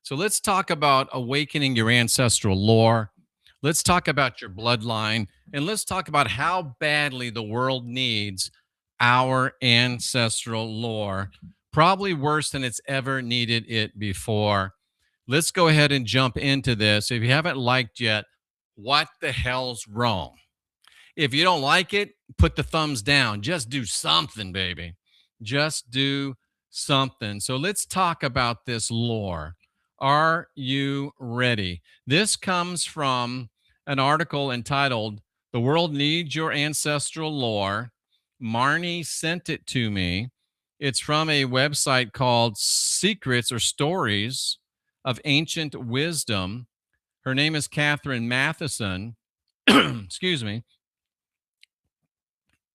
So let's talk about awakening your ancestral lore. Let's talk about your bloodline. And let's talk about how badly the world needs our ancestral lore. Probably worse than it's ever needed it before. Let's go ahead and jump into this. If you haven't liked yet, what the hell's wrong? If you don't like it, put the thumbs down. Just do something, baby. Just do something. So let's talk about this lore. Are you ready? This comes from an article entitled The World Needs Your Ancestral Lore. Marnie sent it to me. It's from a website called Secrets or Stories of Ancient Wisdom. Her name is Catherine Matheson. Excuse me.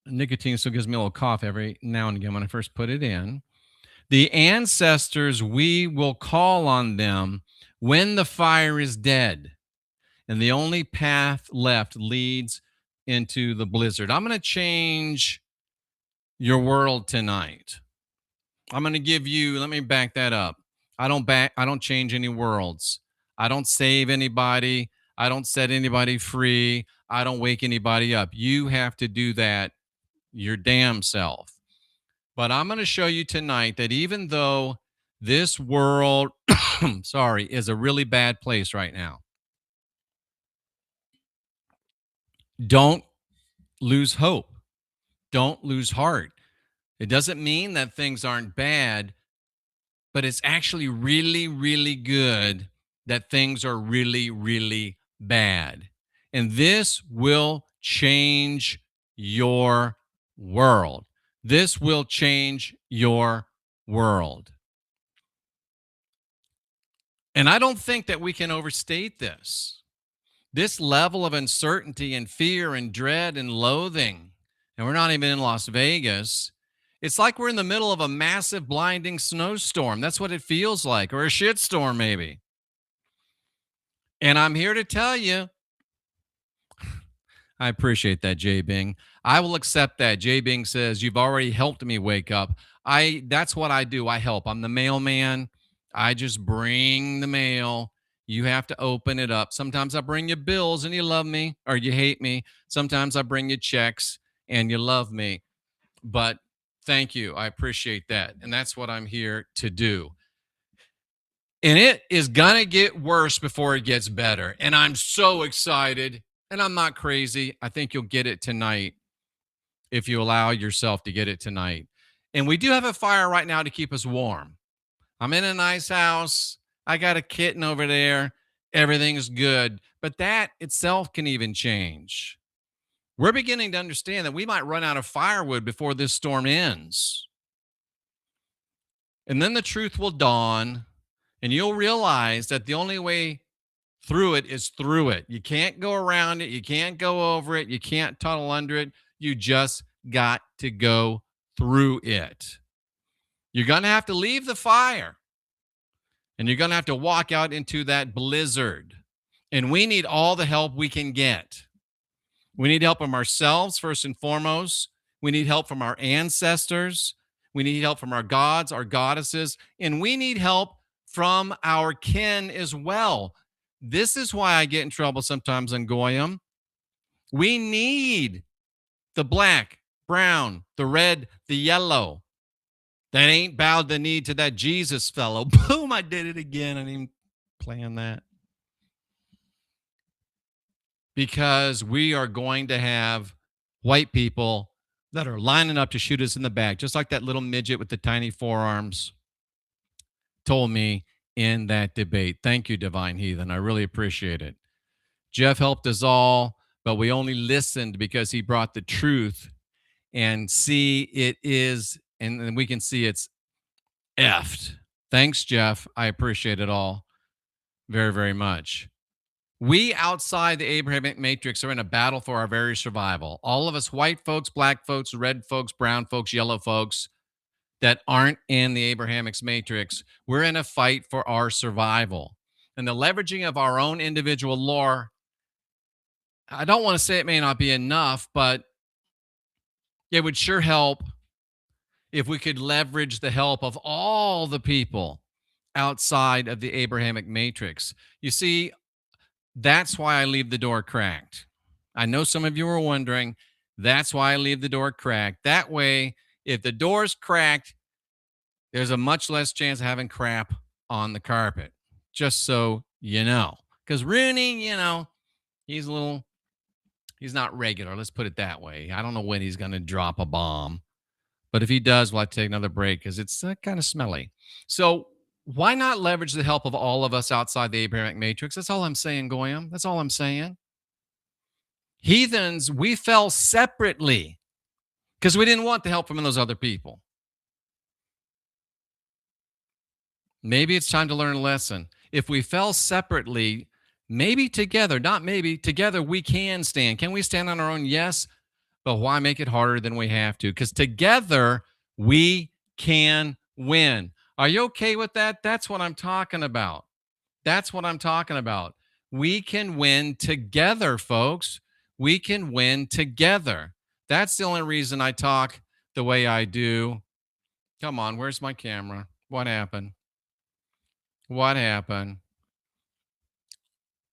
Nicotine still gives me a little cough every now and again when I first put it in. The ancestors, we will call on them when the fire is dead, and the only path left leads into the blizzard. I'm going to change your world tonight. I'm going to give you, let me back that up. I don't change any worlds. I don't save anybody. I don't set anybody free. I don't wake anybody up. You have to do that your damn self. But I'm going to show you tonight that even though this world, sorry, is a really bad place right now, don't lose hope. Don't lose heart. It doesn't mean that things aren't bad, but it's actually really, really good that things are really, really bad. And this will change your world. This will change your world. And I don't think that we can overstate this. This level of uncertainty and fear and dread and loathing, and we're not even in Las Vegas. It's like we're in the middle of a massive blinding snowstorm. That's what it feels like, or a shitstorm maybe. And I'm here to tell you, I appreciate that, Jay Bing. I will accept that. Jay Bing says, you've already helped me wake up. That's what I do. I help. I'm the mailman. I just bring the mail. You have to open it up. Sometimes I bring you bills and you love me or you hate me. Sometimes I bring you checks and you love me. But thank you. I appreciate that. And that's what I'm here to do. And it is going to get worse before it gets better. And I'm so excited. And I'm not crazy. I think you'll get it tonight if you allow yourself to get it tonight. And we do have a fire right now to keep us warm. I'm in a nice house. I got a kitten over there. Everything's good. But that itself can even change. We're beginning to understand that we might run out of firewood before this storm ends. And then the truth will dawn, and you'll realize that the only way through it is through it. You can't go around it. You can't go over it. You can't tunnel under it. You just got to go through it. You're going to have to leave the fire, and you're going to have to walk out into that blizzard. And we need all the help we can get. We need help from ourselves, first and foremost. We need help from our ancestors. We need help from our gods, our goddesses, and we need help from our kin as well. This is why I get in trouble sometimes on Goyim. We need the black, brown, the red, the yellow that ain't bowed the knee to that Jesus fellow. Boom, I did it again. I didn't even plan that. Because we are going to have white people that are lining up to shoot us in the back, just like that little midget with the tiny forearms told me in that debate. Thank you, Divine Heathen. I really appreciate it. Jeff helped us all, but we only listened because he brought the truth, and see it is, and we can see it's effed. Thanks, Jeff. I appreciate it all very, very much. We outside the Abrahamic matrix are in a battle for our very survival. All of us white folks, black folks, red folks, brown folks, yellow folks that aren't in the Abrahamic matrix, we're in a fight for our survival. And the leveraging of our own individual lore, I don't want to say it may not be enough, but it would sure help if we could leverage the help of all the people outside of the Abrahamic matrix. You see, that's why I leave the door cracked. I know some of you are wondering. That's why I leave the door cracked. That way, if the door's cracked, there's a much less chance of having crap on the carpet. Just so you know. Because Rooney, he's a little, he's not regular. Let's put it that way. I don't know when he's going to drop a bomb. But if he does, we'll have to take another break because it's kind of smelly. So why not leverage the help of all of us outside the Abrahamic matrix? That's all I'm saying, Goyam. That's all I'm saying. Heathens, we fell separately because we didn't want the help from those other people. Maybe it's time to learn a lesson. If we fell separately, maybe together, not maybe, together we can stand. Can we stand on our own? Yes. But why make it harder than we have to? Because together we can win. Are you okay with that? That's what I'm talking about. That's what I'm talking about. We can win together, folks. We can win together. That's the only reason I talk the way I do. Come on, where's my camera? What happened? What happened?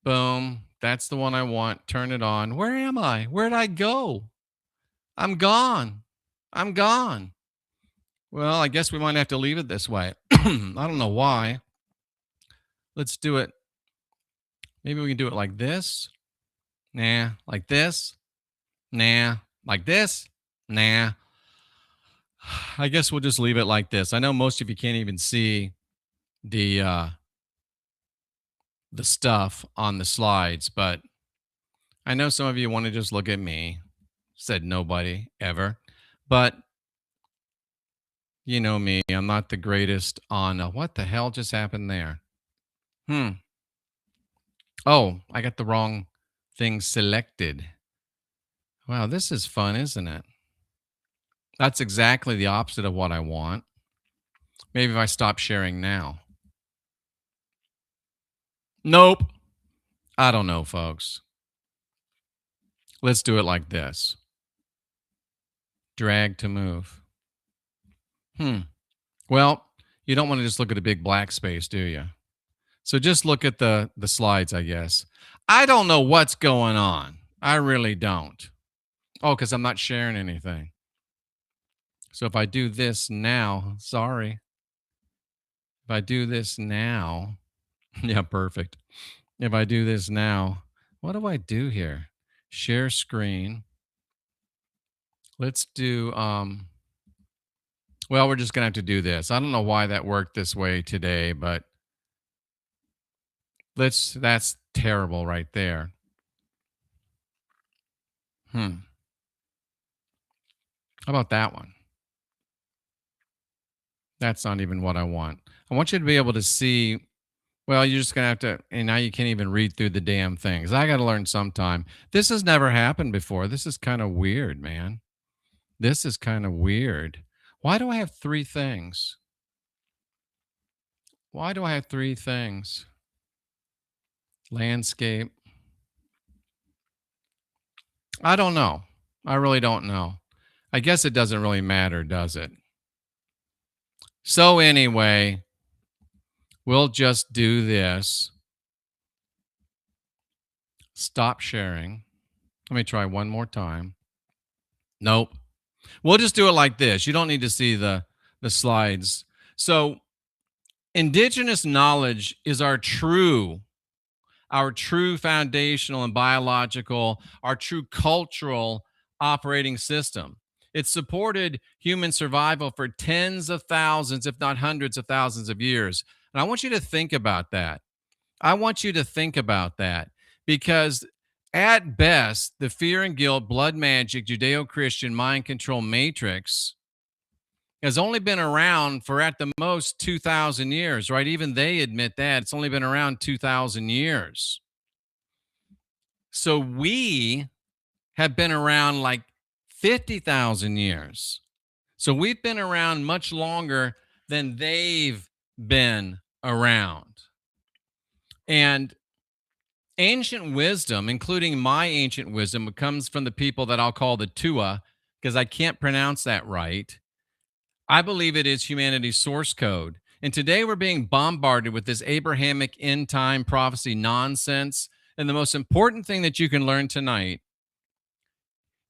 Boom. That's the one I want. Turn it on. Where am I? Where'd I go? I'm gone. I'm gone. Well, I guess we might have to leave it this way. I don't know why. Let's do it. Maybe we can do it like this. Nah. Like this. Nah. Like this. Nah. I guess we'll just leave it like this. I know most of you can't even see the stuff on the slides, but I know some of you want to just look at me. Said nobody ever. But you know me, I'm not the greatest on what the hell just happened there? Oh, I got the wrong thing selected. Wow, this is fun, isn't it? That's exactly the opposite of what I want. Maybe if I stop sharing now. Nope. I don't know, folks. Let's do it like this. Drag to move. Well, you don't want to just look at a big black space, do you? So just look at the slides, I guess. I don't know what's going on. I really don't. Oh, because I'm not sharing anything. So if I do this now, sorry. If I do this now, yeah, perfect. If I do this now, what do I do here? Share screen. Let's do, well, we're just going to have to do this. I don't know why that worked this way today, but that's terrible right there. How about that one? That's not even what I want. I want you to be able to see. Well, you're just going to have to, and now you can't even read through the damn things. I got to learn sometime. This has never happened before. This is kind of weird, man. This is kind of weird. Why do I have three things? Why do I have three things? Landscape. I don't know. I really don't know. I guess it doesn't really matter, does it? So anyway, we'll just do this. Stop sharing. Let me try one more time. Nope. We'll just do it like this. You don't need to see the slides. So indigenous knowledge is our true foundational and biological, our true cultural operating system. It supported human survival for tens of thousands, if not hundreds of thousands of years. And I want you to think about that. I want you to think about that because at best, the fear and guilt, blood magic, Judeo-Christian mind control matrix has only been around for at the most 2,000 years, right? Even they admit that it's only been around 2,000 years. So we have been around like 50,000 years. So we've been around much longer than they've been around. And ancient wisdom, including my ancient wisdom, comes from the people that I'll call the Tua, because I can't pronounce that right. I believe it is humanity's source code. And today we're being bombarded with this Abrahamic end time prophecy nonsense. And the most important thing that you can learn tonight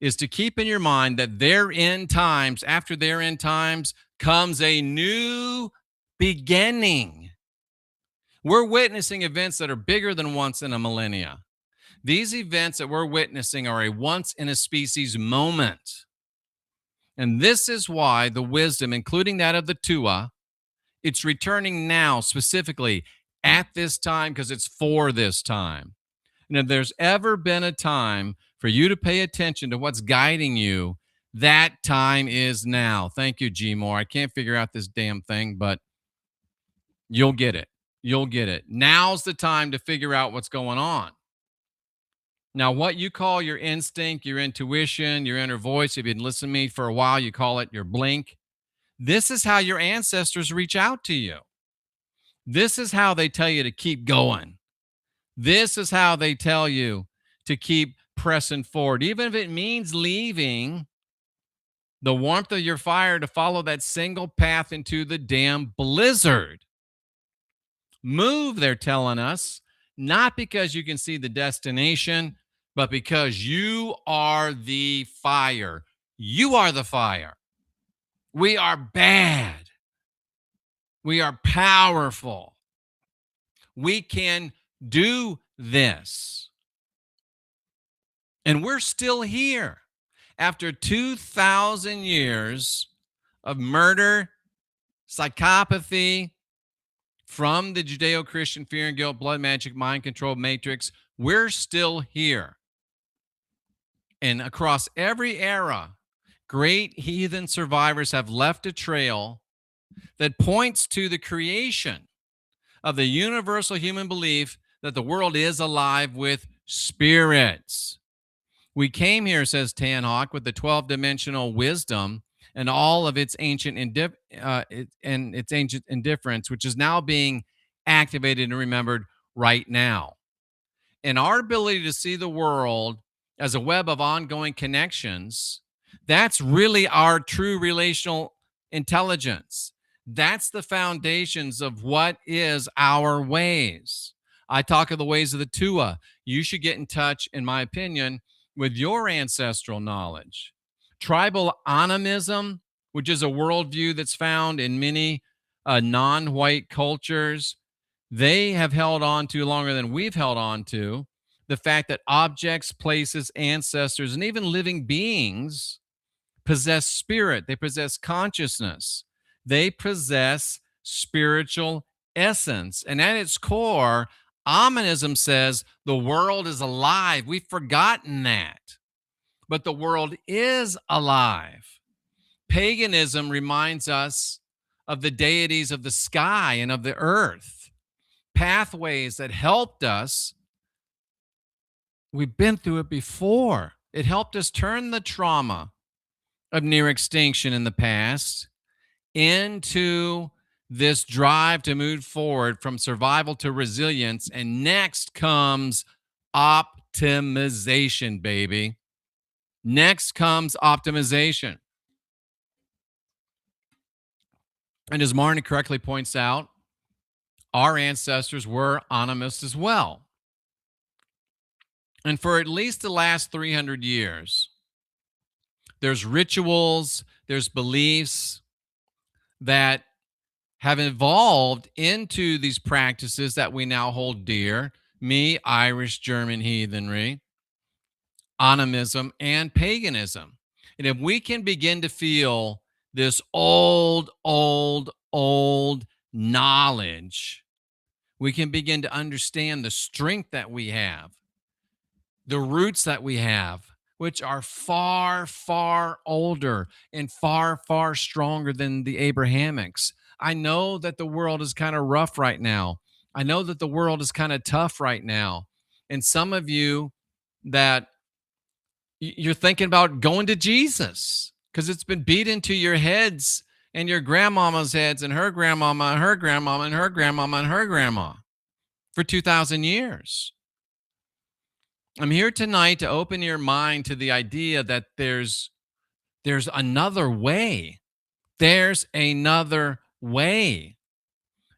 is to keep in your mind that their end times, after their end times, comes a new beginning. We're witnessing events that are bigger than once in a millennia. These events that we're witnessing are a once in a species moment. And this is why the wisdom, including that of the Tua, it's returning now specifically at this time because it's for this time. And if there's ever been a time for you to pay attention to what's guiding you, that time is now. Thank you, G Moore. I can't figure out this damn thing, but you'll get it. You'll get it. Now's the time to figure out what's going on. Now, what you call your instinct, your intuition, your inner voice, if you've been listening to me for a while, you call it your blink. This is how your ancestors reach out to you. This is how they tell you to keep going. This is how they tell you to keep pressing forward, even if it means leaving the warmth of your fire to follow that single path into the damn blizzard. Move, they're telling us, not because you can see the destination, but because you are the fire. You are the fire. We are bad. We are powerful. We can do this. And we're still here after 2,000 years of murder, psychopathy from the Judeo-Christian fear and guilt, blood magic, mind control matrix. We're still here. And across every era, great heathen survivors have left a trail that points to the creation of the universal human belief that the world is alive with spirits. We came here, says Tanhawk, with the 12-dimensional wisdom and all of its ancient ancient indifference, which is now being activated and remembered right now. And our ability to see the world as a web of ongoing connections, that's really our true relational intelligence. That's the foundations of what is our ways. I talk of the ways of the Tua. You should get in touch, in my opinion, with your ancestral knowledge. Tribal animism, which is a worldview that's found in many non-white cultures, they have held on to longer than we've held on to the fact that objects, places, ancestors, and even living beings possess spirit. They possess consciousness. They possess spiritual essence. And at its core, Aminism says the world is alive. We've forgotten that. But the world is alive. Paganism reminds us of the deities of the sky and of the earth, pathways that helped us. We've been through it before. It helped us turn the trauma of near extinction in the past into this drive to move forward from survival to resilience. And next comes optimization, baby. Next comes optimization. And as Marnie correctly points out, our ancestors were animists as well. And for at least the last 300 years, there's rituals, there's beliefs that have evolved into these practices that we now hold dear. Me, Irish, German heathenry, animism, and paganism. And if we can begin to feel this old knowledge, we can begin to understand the strength that we have, the roots that we have, which are far, far older and far, far stronger than the Abrahamics. I know that the world is kind of rough right now. I know that the world is kind of tough right now. And some of you that you're thinking about going to Jesus because it's been beat into your heads and your grandmama's heads and her grandmama and her grandmama and her grandmama and her grandma for 2,000 years. I'm here tonight to open your mind to the idea that there's another way. There's another way.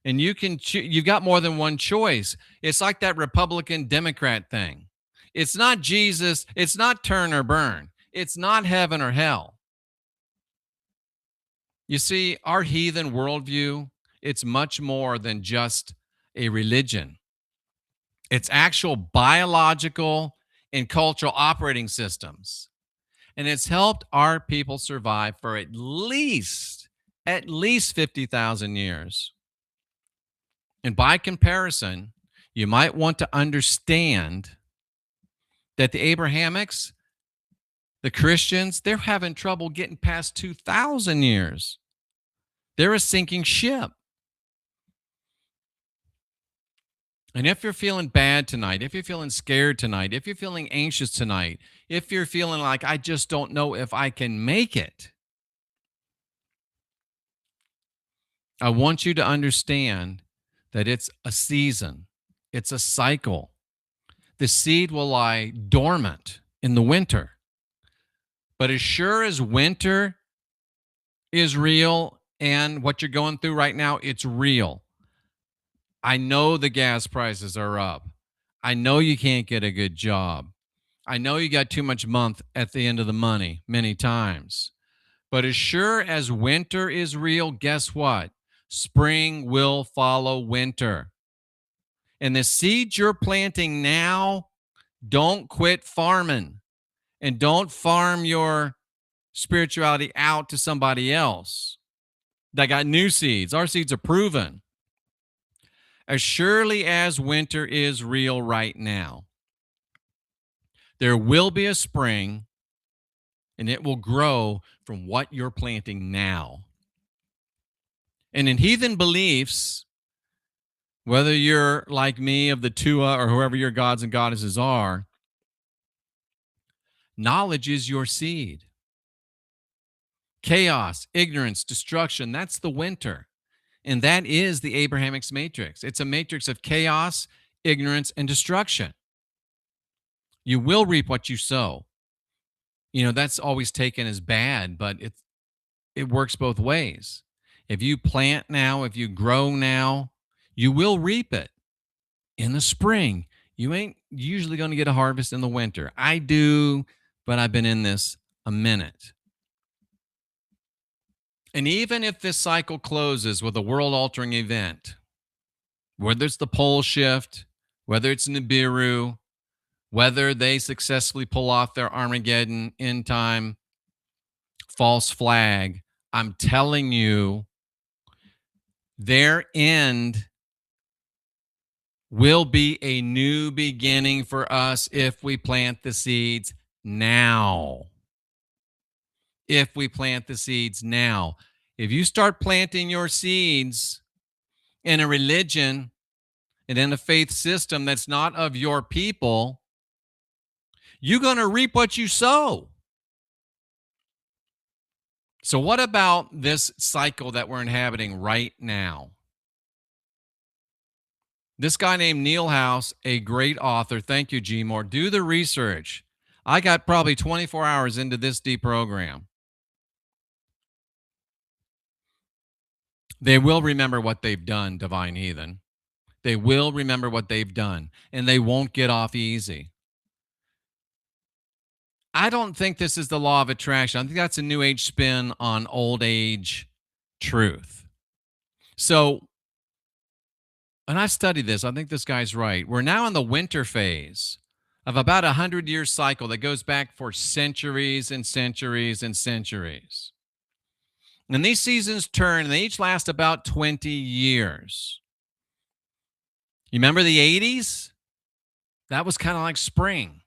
and you've got more than one choice. It's like that Republican Democrat thing. It's not Jesus, it's not turn or burn. It's not heaven or hell. You see, our heathen worldview, it's much more than just a religion. It's actual biological and cultural operating systems. And it's helped our people survive for at least 50,000 years. And by comparison, you might want to understand that the Abrahamics, the Christians, they're having trouble getting past 2,000 years. They're a sinking ship. And if you're feeling bad tonight, if you're feeling scared tonight, if you're feeling anxious tonight, if you're feeling like, I just don't know if I can make it, I want you to understand that it's a season, it's a cycle. The seed will lie dormant in the winter. But as sure as winter is real and what you're going through right now, it's real. I know the gas prices are up. I know you can't get a good job. I know you got too much month at the end of the money many times. But as sure as winter is real, guess what? Spring will follow winter. And the seeds you're planting now, don't quit farming and don't farm your spirituality out to somebody else that got new seeds. Our seeds are proven. As surely as winter is real right now, there will be a spring and it will grow from what you're planting now. And in heathen beliefs, whether you're like me of the Tua or whoever your gods and goddesses are, knowledge is your seed. Chaos, ignorance, destruction, that's the winter. And that is the Abrahamic matrix. It's a matrix of chaos, ignorance, and destruction. You will reap what you sow. You know, that's always taken as bad, but it works both ways. If you plant now, if you grow now, you will reap it in the spring. You ain't usually going to get a harvest in the winter. I do, but I've been in this a minute. And even if this cycle closes with a world-altering event, whether it's the pole shift, whether it's Nibiru, whether they successfully pull off their Armageddon end time false flag, I'm telling you, their end will be a new beginning for us if we plant the seeds now. If we plant the seeds now. If you start planting your seeds in a religion and in a faith system that's not of your people, you're going to reap what you sow. So what about this cycle that we're inhabiting right now? This guy named Neil House, a great author. Thank you, G. Moore. Do the research. I got probably 24 hours into this deprogram. They will remember what they've done, divine heathen. They will remember what they've done, and they won't get off easy. I don't think this is the law of attraction. I think that's a new age spin on old age truth. So, and I've studied this. I think this guy's right. We're now in the winter phase of about 100-year cycle that goes back for centuries and centuries and centuries. And these seasons turn, and they each last about 20 years. You remember the 80s? That was kind of like spring.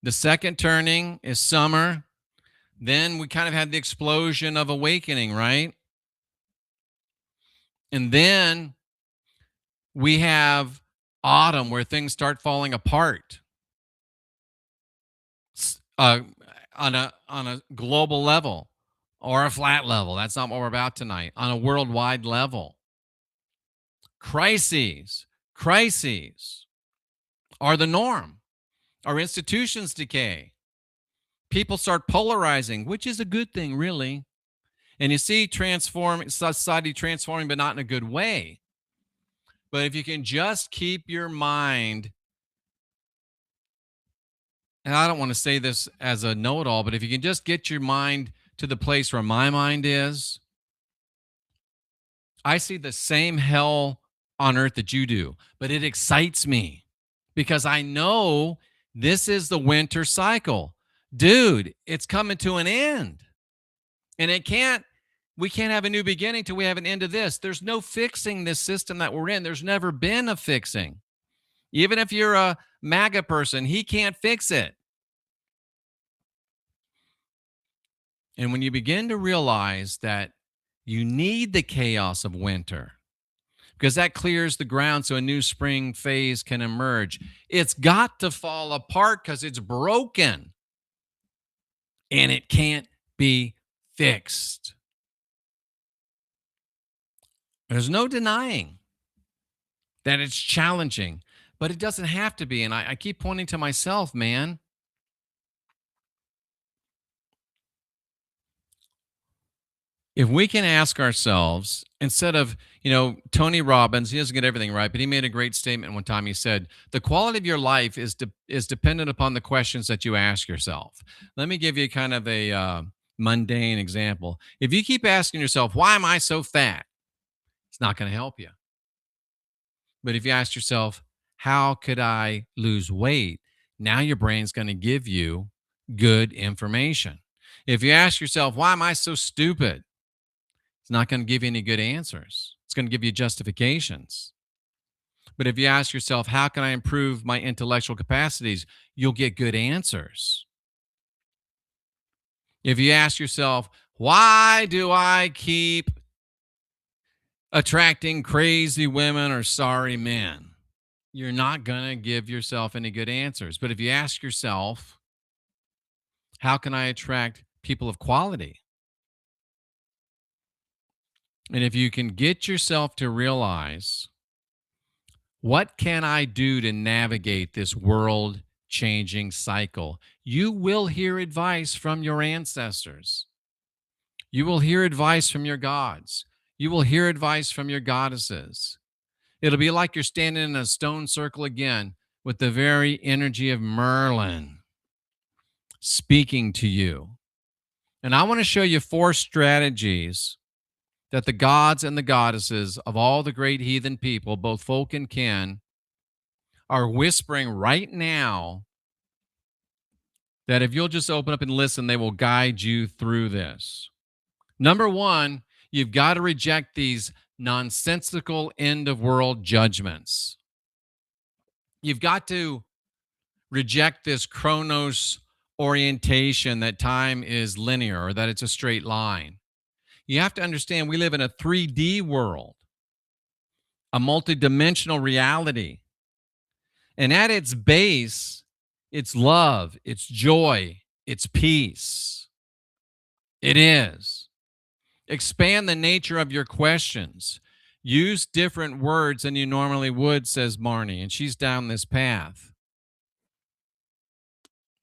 The second turning is summer. Then we kind of had the explosion of awakening, right? And then we have autumn where things start falling apart on a global level or a flat level. That's not what we're about tonight. On a worldwide level. Crises are the norm. Our institutions decay. People start polarizing, which is a good thing, really. And you see society transforming, but not in a good way. But if you can just keep your mind, and I don't want to say this as a know-it-all, but if you can just get your mind to the place where my mind is, I see the same hell on earth that you do, but it excites me because I know this is the winter cycle. Dude, it's coming to an end. And we can't have a new beginning till we have an end of this. There's no fixing this system that we're in. There's never been a fixing. Even if you're a MAGA person, he can't fix it. And when you begin to realize that you need the chaos of winter, because that clears the ground so a new spring phase can emerge. It's got to fall apart because it's broken and it can't be fixed. There's no denying that it's challenging, but it doesn't have to be. And I keep pointing to myself, man. If we can ask ourselves, instead of, Tony Robbins, he doesn't get everything right, but he made a great statement one time. He said, the quality of your life is dependent upon the questions that you ask yourself. Let me give you kind of a mundane example. If you keep asking yourself, why am I so fat? It's not going to help you. But if you ask yourself, how could I lose weight? Now your brain's going to give you good information. If you ask yourself, why am I so stupid? It's not going to give you any good answers. It's going to give you justifications. But if you ask yourself, how can I improve my intellectual capacities? You'll get good answers. If you ask yourself, why do I keep attracting crazy women or sorry men? You're not going to give yourself any good answers. But if you ask yourself, how can I attract people of quality? And if you can get yourself to realize, what can I do to navigate this world changing cycle? You will hear advice from your ancestors. You will hear advice from your gods. You will hear advice from your goddesses. It'll be like you're standing in a stone circle again with the very energy of Merlin speaking to you. And I want to show you 4 strategies that the gods and the goddesses of all the great heathen people, both folk and kin, are whispering right now, that if you'll just open up and listen, they will guide you through this. Number 1, you've got to reject these nonsensical end of world judgments. You've got to reject this chronos orientation that time is linear or that it's a straight line. You have to understand we live in a 3D world, a multidimensional reality. And at its base, it's love, it's joy, it's peace. It is. Expand the nature of your questions. Use different words than you normally would, says Marnie, and she's down this path.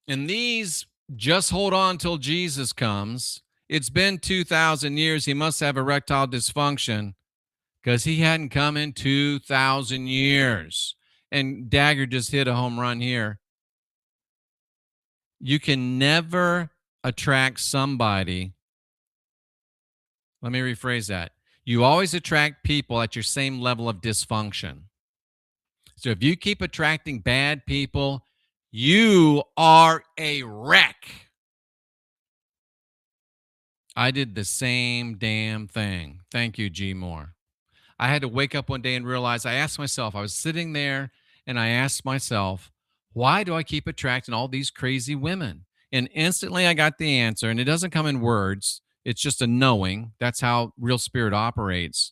And these, just hold on till Jesus comes. It's been 2,000 years. He must have erectile dysfunction because he hadn't come in 2,000 years. And Dagger just hit a home run here. You can never attract somebody. Let me rephrase that. You always attract people at your same level of dysfunction. So if you keep attracting bad people, you are a wreck. I did the same damn thing. Thank you, G. Moore. I had to wake up one day and realize, I asked myself, I was sitting there and I asked myself, why do I keep attracting all these crazy women? And instantly I got the answer, and it doesn't come in words. It's just a knowing. That's how real spirit operates.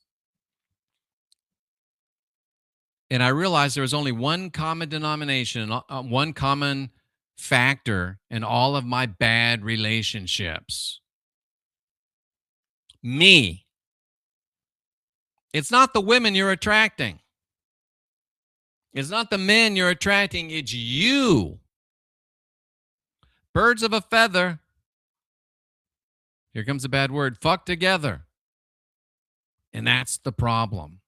And I realized there was only one common denomination, one common factor in all of my bad relationships. Me. It's not the women you're attracting. It's not the men you're attracting. It's you. Birds of a feather Here comes a bad word, fuck together. And that's the problem.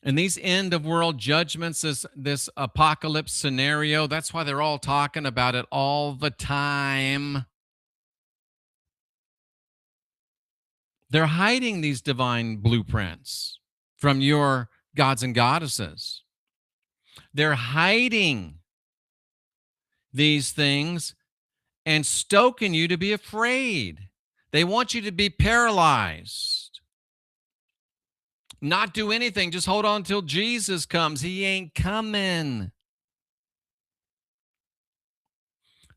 And these end of world judgments, this apocalypse scenario, that's why they're all talking about it all the time. They're hiding these divine blueprints from your gods and goddesses. They're hiding these things and stoking you to be afraid. They want you to be paralyzed, not do anything, just hold on until Jesus comes. He ain't coming.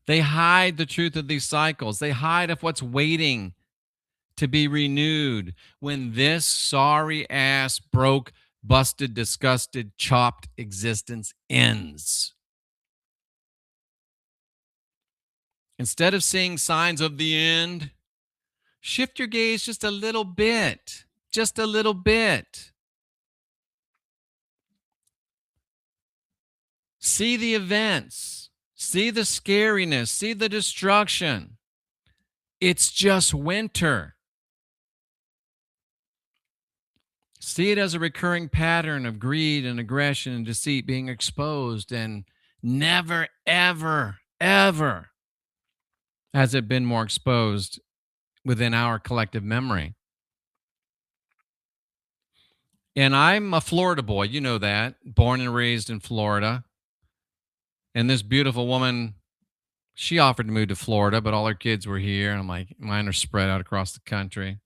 They hide the truth of these cycles. They hide of what's waiting to be renewed when this sorry ass, broke, busted, disgusted, chopped existence ends. Instead of seeing signs of the end, shift your gaze just a little bit, just a little bit. See the events, see the scariness, see the destruction. It's just winter. See it as a recurring pattern of greed and aggression and deceit being exposed, and never, ever, ever has it been more exposed within our collective memory. And I'm a Florida boy, you know that, born and raised in Florida. And this beautiful woman, she offered to move to Florida, but all her kids were here. And I'm like, mine are spread out across the country.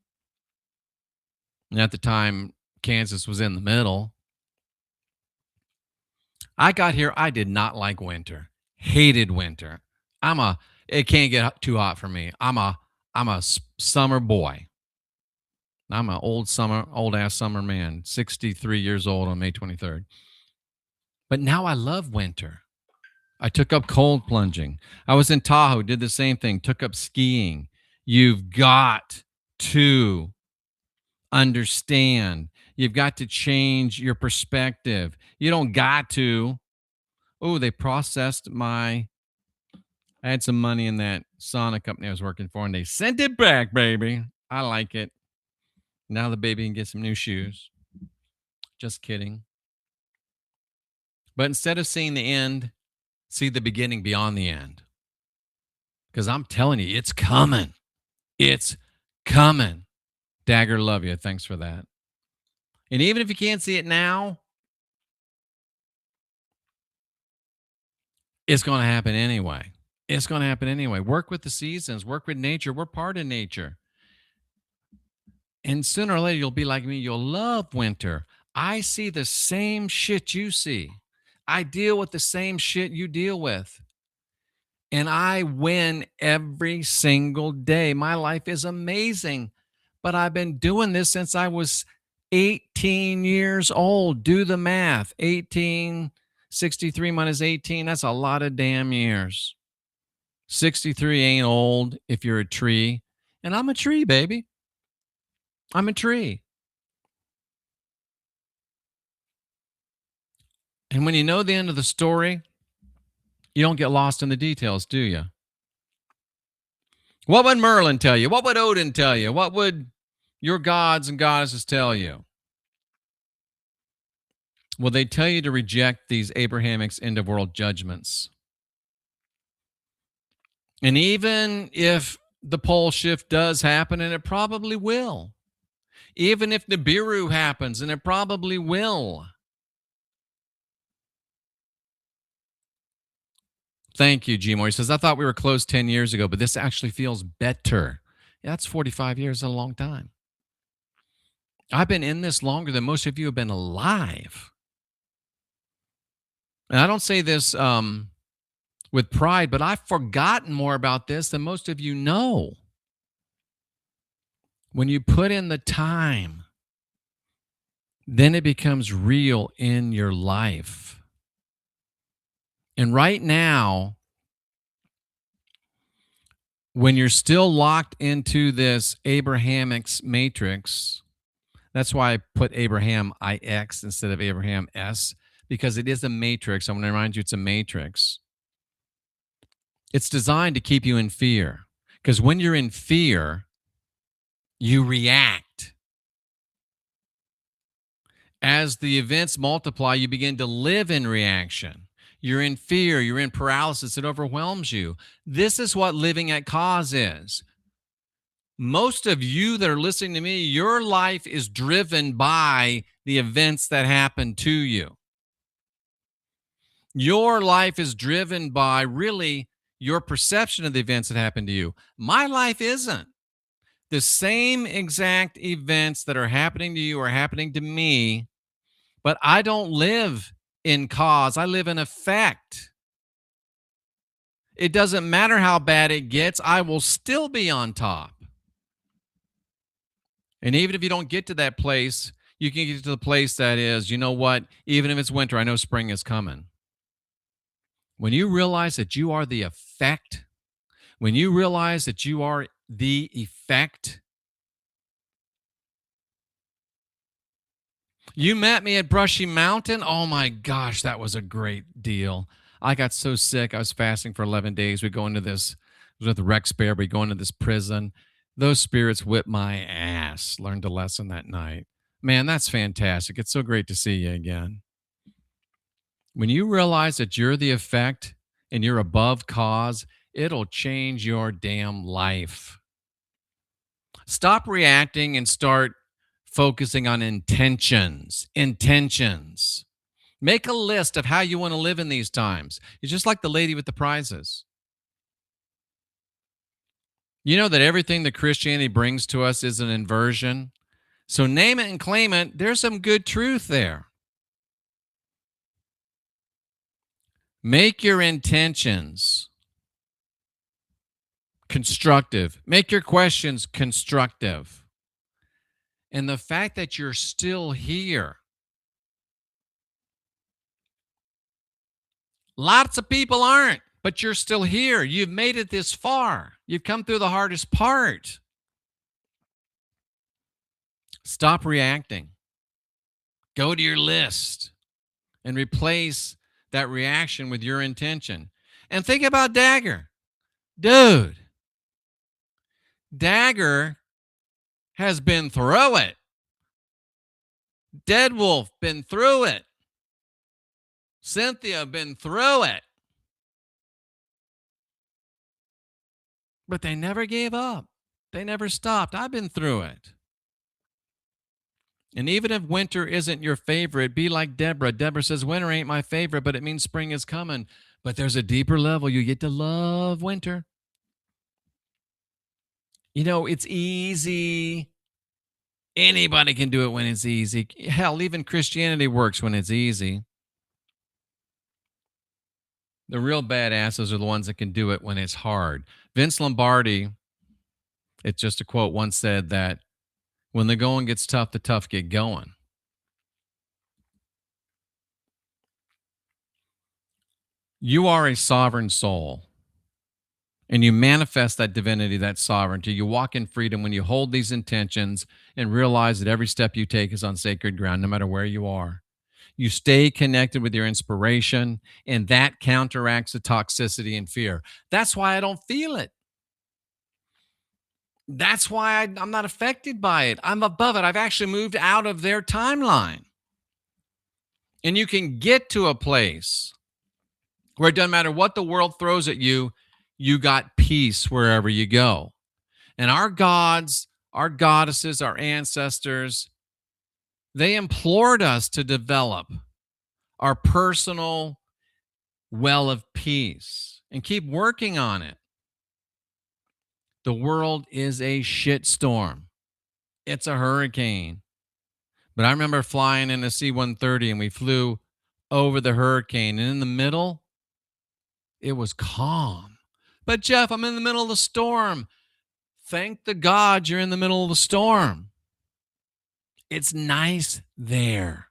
And at the time, Kansas was in the middle. I got here, I did not like winter. Hated winter. It can't get too hot for me. I'm a summer boy. I'm an old ass summer man, 63 years old on May 23rd. But now I love winter. I took up cold plunging. I was in Tahoe, did the same thing, took up skiing. You've got to understand. You've got to change your perspective. You don't got to. Oh, they processed I had some money in that sauna company I was working for, and they sent it back, baby. I like it. Now the baby can get some new shoes. Just kidding. But instead of seeing the end, see the beginning beyond the end. Because I'm telling you, it's coming. It's coming. Dagger, love you. Thanks for that. And even if you can't see it now, it's going to happen anyway. It's going to happen anyway. Work with the seasons, work with nature. We're part of nature. And sooner or later, you'll be like me. You'll love winter. I see the same shit you see. I deal with the same shit you deal with. And I win every single day. My life is amazing. But I've been doing this since I was 18 years old. Do the math. 63 minus 18, that's a lot of damn years. 63 ain't old if you're a tree. And I'm a tree, baby. I'm a tree. And when you know the end of the story, you don't get lost in the details, do you? What would Merlin tell you? What would Odin tell you? What would your gods and goddesses tell you? Well, they tell you to reject these Abrahamic end of world judgments. And even if the pole shift does happen, and it probably will, even if the Nibiru happens, and it probably will. Thank you, G. Moore. He says, I thought we were closed 10 years ago, but this actually feels better. Yeah, that's 45 years, a long time. I've been in this longer than most of you have been alive. And I don't say this with pride, but I've forgotten more about this than most of you know. When you put in the time, then it becomes real in your life. And right now, when you're still locked into this Abrahamic matrix, that's why I put Abraham IX instead of Abraham S, because it is a matrix. I want to remind you, it's a matrix. It's designed to keep you in fear. Because when you're in fear, you react. As the events multiply, you begin to live in reaction. You're in fear, you're in paralysis, it overwhelms you. This is what living at cause is. Most of you that are listening to me, your life is driven by the events that happen to you. Your life is driven by really your perception of the events that happen to you. My life isn't. The same exact events that are happening to you are happening to me, but I don't live in cause. I live in effect. It doesn't matter how bad it gets, I will still be on top. And even if you don't get to that place, you can get to the place that is, you know what? Even if it's winter, I know spring is coming. When you realize that you are the effect, when you realize that you are the effect, you met me at Brushy Mountain. Oh my gosh, that was a great deal. I got so sick. I was fasting for 11 days. We go into this, it was with Rex Bear. We go into this prison. Those spirits whipped my ass. Learned a lesson that night. Man, that's fantastic. It's so great to see you again. When you realize that you're the effect and you're above cause, it'll change your damn life. Stop reacting and start focusing on intentions. Intentions. Make a list of how you want to live in these times. It's just like the lady with the prizes. You know that everything that Christianity brings to us is an inversion. So name it and claim it. There's some good truth there. Make your intentions constructive. Make your questions constructive. And the fact that you're still here. Lots of people aren't, but you're still here. You've made it this far. You've come through the hardest part. Stop reacting. Go to your list and replace that reaction with your intention. And think about Dagger. Dude, Dagger has been through it. Dead Wolf been through it. Cynthia been through it. But they never gave up. They never stopped. I've been through it. And even if winter isn't your favorite, be like Deborah. Deborah says, winter ain't my favorite, but it means spring is coming. But there's a deeper level. You get to love winter. You know, it's easy. Anybody can do it when it's easy. Hell, even Christianity works when it's easy. The real badasses are the ones that can do it when it's hard. Vince Lombardi, it's just a quote, once said that when the going gets tough, the tough get going. You are a sovereign soul, and you manifest that divinity, that sovereignty. You walk in freedom when you hold these intentions and realize that every step you take is on sacred ground, no matter where you are. You stay connected with your inspiration, and that counteracts the toxicity and fear. That's why I don't feel it. That's why I'm not affected by it. I'm above it. I've actually moved out of their timeline. And you can get to a place where it doesn't matter what the world throws at you, you got peace wherever you go. And our gods, our goddesses, our ancestors, they implored us to develop our personal well of peace and keep working on it. The world is a shitstorm. It's a hurricane. But I remember flying in a C-130 and we flew over the hurricane. And in the middle, it was calm. But Jeff, I'm in the middle of the storm. Thank the God you're in the middle of the storm. It's nice there.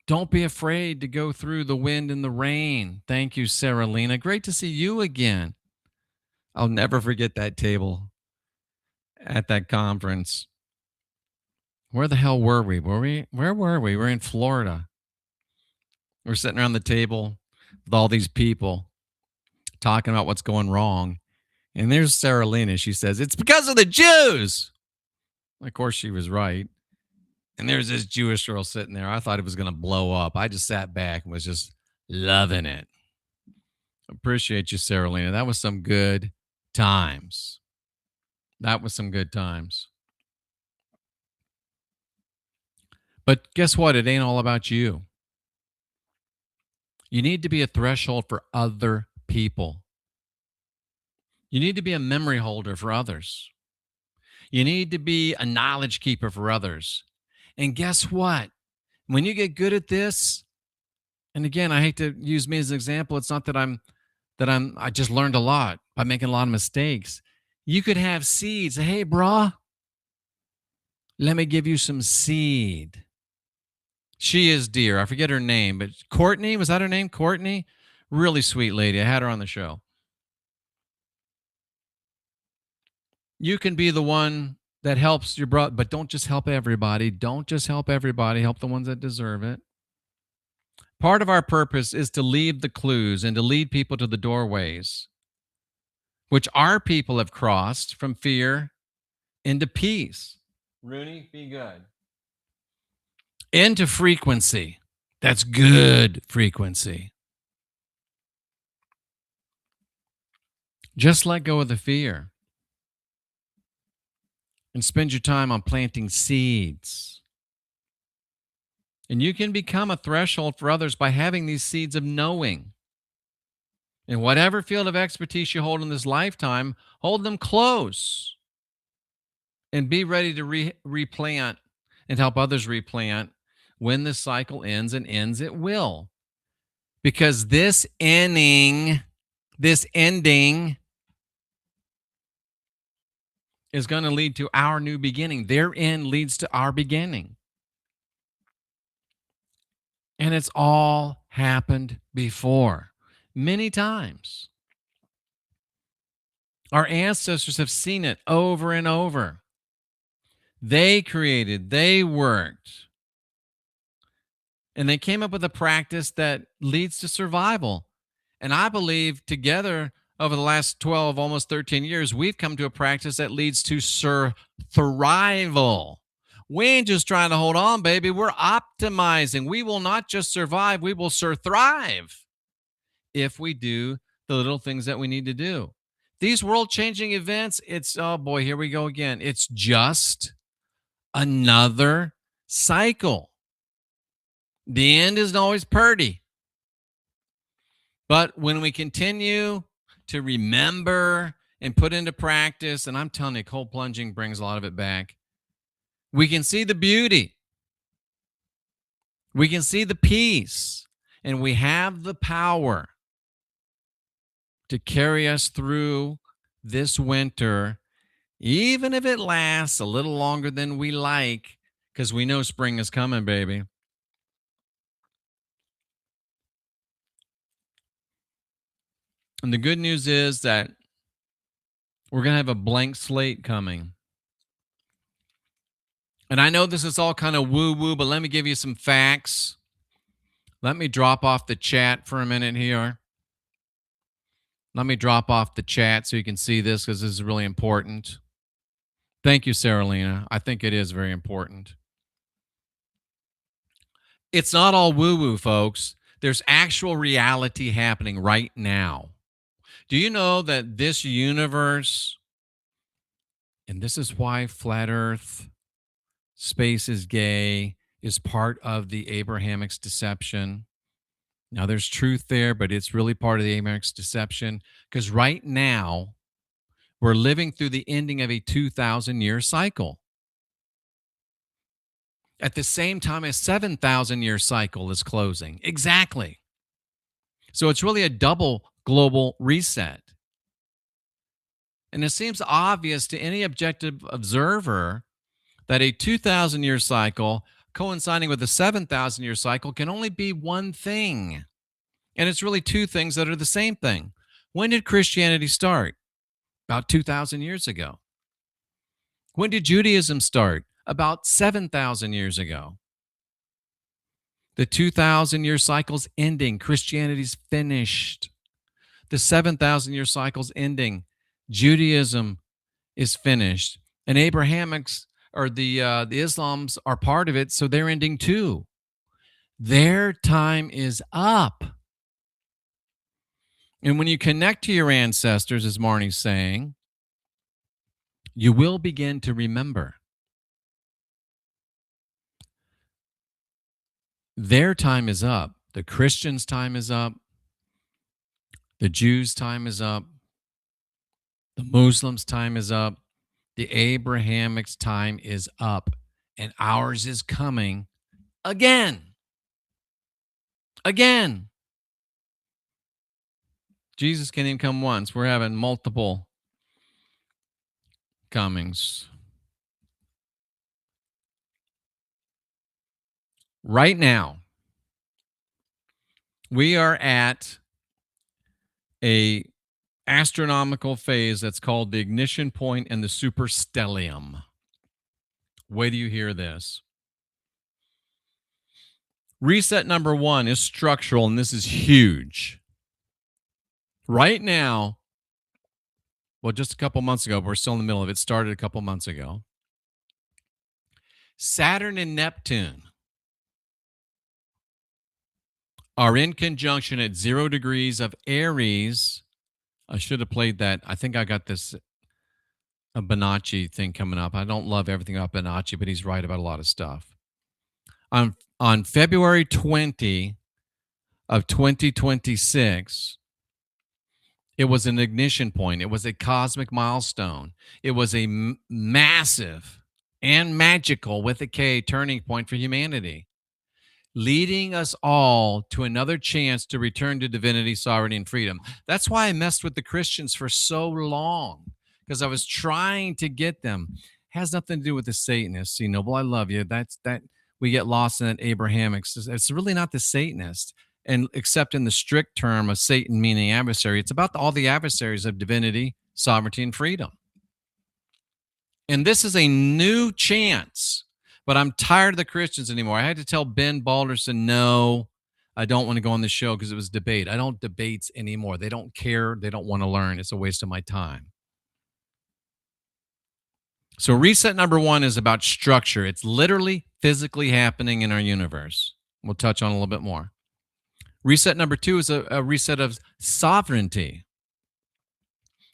Don't be afraid to go through the wind and the rain. Thank you, Sarah Lena. Great to see you again. I'll never forget that table at that conference. Where the hell were we? Where were we? We're in Florida. We're sitting around the table with all these people talking about what's going wrong. And there's Sarah Lena. She says, it's because of the Jews. Of course, she was right. And there's this Jewish girl sitting there. I thought it was going to blow up. I just sat back and was just loving it. Appreciate you, Sarah Lena. That was some good times. That was some good times. But guess what? It ain't all about you. You need to be a threshold for other people. You need to be a memory holder for others. You need to be a knowledge keeper for others. And guess what? When you get good at this, and again, I hate to use me as an example. It's not that I just learned a lot by making a lot of mistakes. You could have seeds. Hey, brah, let me give you some seed. She is dear. I forget her name, but Courtney, was that her name? Courtney? Really sweet lady. I had her on the show. You can be the one that helps your brother, but don't just help everybody. Don't just help everybody. Help the ones that deserve it. Part of our purpose is to leave the clues and to lead people to the doorways, which our people have crossed from fear into peace. Rooney, be good. Into frequency. That's good frequency. Just let go of the fear and spend your time on planting seeds. And you can become a threshold for others by having these seeds of knowing. In whatever field of expertise you hold in this lifetime, hold them close and be ready to replant and help others replant when the cycle ends, and ends it will. Because this ending is going to lead to our new beginning. Their end leads to our beginning. And it's all happened before, many times. Our ancestors have seen it over and over. They created, they worked, and they came up with a practice that leads to survival. And I believe together over the last 12, almost 13 years, we've come to a practice that leads to thrival. We ain't just trying to hold on, baby. We're optimizing. We will not just survive, we will thrive if we do the little things that we need to do. These world-changing events, it's, oh boy, here we go again. It's just another cycle. The end isn't always pretty. But when we continue to remember and put into practice, and I'm telling you, cold plunging brings a lot of it back, we can see the beauty. We can see the peace. And we have the power to carry us through this winter, even if it lasts a little longer than we like, because we know spring is coming, baby. And the good news is that we're going to have a blank slate coming. And I know this is all kind of woo-woo, but let me give you some facts. Let me drop off the chat for a minute here. Let me drop off the chat so you can see this, because this is really important. Thank you, Sarah Lena. I think it is very important. It's not all woo-woo, folks. There's actual reality happening right now. Do you know that this universe, and this is why flat Earth, space is gay, is part of the Abrahamic deception? Now, there's truth there, but it's really part of the Abrahamic deception, because right now, we're living through the ending of a 2,000-year cycle. At the same time, a 7,000-year cycle is closing. Exactly. So it's really a double global reset. And it seems obvious to any objective observer that a 2,000-year cycle coinciding with a 7,000-year cycle can only be one thing. And it's really two things that are the same thing. When did Christianity start? About 2,000 years ago. When did Judaism start? About 7,000 years ago. The 2,000-year cycle's ending. Christianity's finished. The 7,000-year cycle's ending. Judaism is finished, and Abrahamics or the Islams are part of it, so they're ending too. Their time is up. And when you connect to your ancestors, as Marnie's saying, you will begin to remember. Their time is up. The Christians' time is up. The Jews' time is up. The Muslims' time is up. The Abrahamics' time is up. And ours is coming again. Again. Jesus can't even come once. We're having multiple comings. Right now, we are at a astronomical phase that's called the ignition point and the superstellium. Wait till you hear this. Reset number 1 is structural, and this is huge. Right now, well, just a couple months ago, but we're still in the middle of it. Started a couple months ago. Saturn and Neptune are in conjunction at 0 degrees of Aries. I should have played that. I think I got this a Bonacci thing coming up. I don't love everything about Bonacci, but he's right about a lot of stuff. On February 20 of 2026, it was an ignition point. It was a cosmic milestone. It was a massive and magical, with a K, turning point for humanity, leading us all to another chance to return to divinity, sovereignty, and freedom. That's why I messed with the Christians for so long, because I was trying to get them. It has nothing to do with the Satanists. See, Noble, I love you. That's that we get lost in that Abrahamics. It's really not the Satanist, and except in the strict term of Satan meaning adversary. It's about all the adversaries of divinity, sovereignty, and freedom. And this is a new chance. But I'm tired of the Christians anymore. I had to tell Ben Balderson, no, I don't want to go on the show because it was debate. I don't debates anymore. They don't care. They don't want to learn. It's a waste of my time. So reset number 1 is about structure. It's literally physically happening in our universe. We'll touch on a little bit more. Reset number 2 is a reset of sovereignty.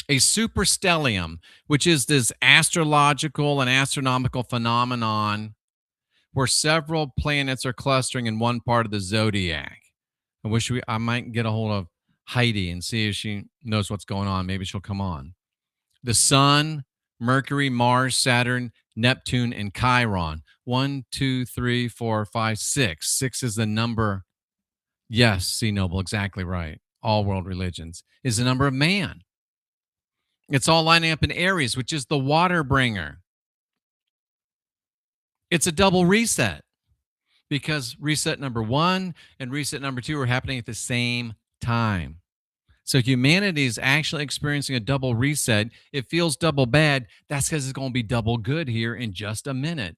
A superstellium, which is this astrological and astronomical phenomenon where several planets are clustering in one part of the zodiac. I might get a hold of Heidi and see if she knows what's going on. Maybe she'll come on. The Sun, Mercury, Mars, Saturn, Neptune, and Chiron. 1, 2, 3, 4, 5, 6. 6 is the number. Yes, see, Noble, exactly right. All world religions is the number of man. It's all lining up in Aries, which is the water bringer. It's a double reset, because reset number 1 and reset number 2 are happening at the same time. So humanity is actually experiencing a double reset. It feels double bad. That's because it's going to be double good here in just a minute.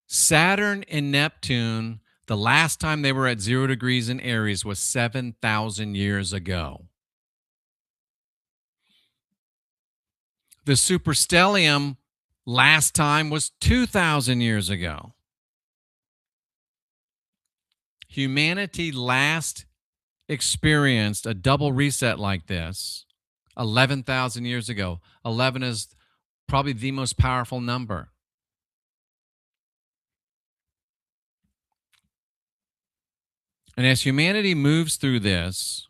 Saturn and Neptune, the last time they were at 0 degrees in Aries was 7,000 years ago. The superstellium last time was 2,000 years ago. Humanity last experienced a double reset like this 11,000 years ago. 11 is probably the most powerful number. And as humanity moves through this,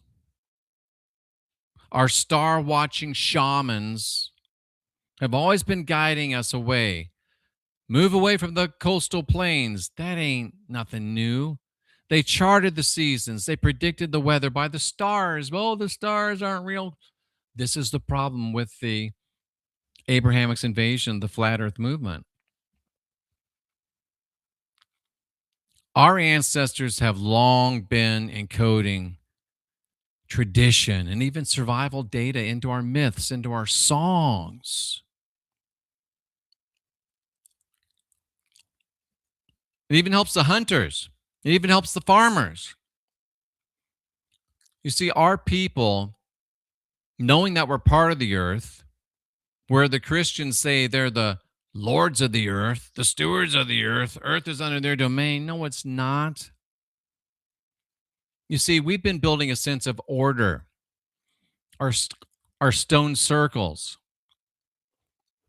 our star watching shamans have always been guiding us away. Move away from the coastal plains. That ain't nothing new. They charted the seasons. They predicted the weather by the stars. Well, the stars aren't real. This is the problem with the Abrahamics invasion, the flat earth movement. Our ancestors have long been encoding tradition and even survival data into our myths, into our songs. It even helps the hunters. It even helps the farmers. You see, our people, knowing that we're part of the earth, where the Christians say they're the lords of the earth, the stewards of the earth is under their domain. No, it's not. You see, we've been building a sense of order. Our, our stone circles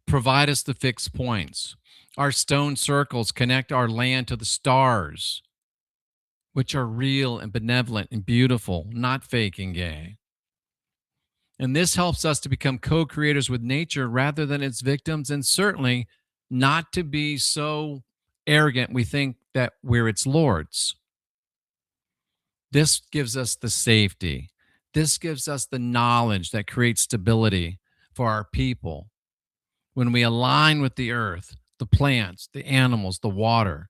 provide us the fixed points. Our stone circles connect our land to the stars, which are real and benevolent and beautiful, not fake and gay. And this helps us to become co creators with nature rather than its victims, and certainly not to be so arrogant we think that we're its lords. This gives us the safety. This gives us the knowledge that creates stability for our people. When we align with the earth, the plants, the animals, the water,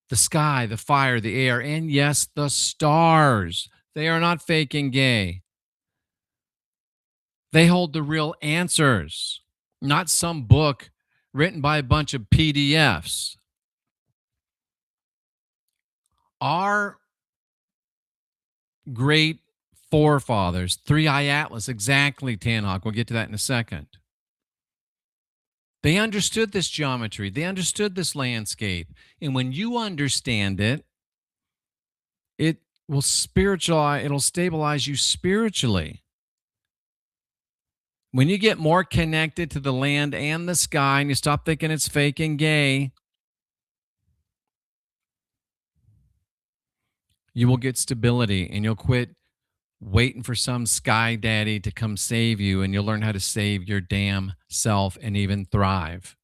the sky, the fire, the air, and yes, the stars, they are not fake and gay. They hold the real answers, not some book written by a bunch of PDFs. Our great forefathers, Three Eye Atlas, exactly, Tanhawk, we'll get to that in a second. They understood this geometry, they understood this landscape. And when you understand it, it will spiritualize, it'll stabilize you spiritually. When you get more connected to the land and the sky and you stop thinking it's fake and gay, you will get stability and you'll quit waiting for some sky daddy to come save you, and you'll learn how to save your damn self and even thrive.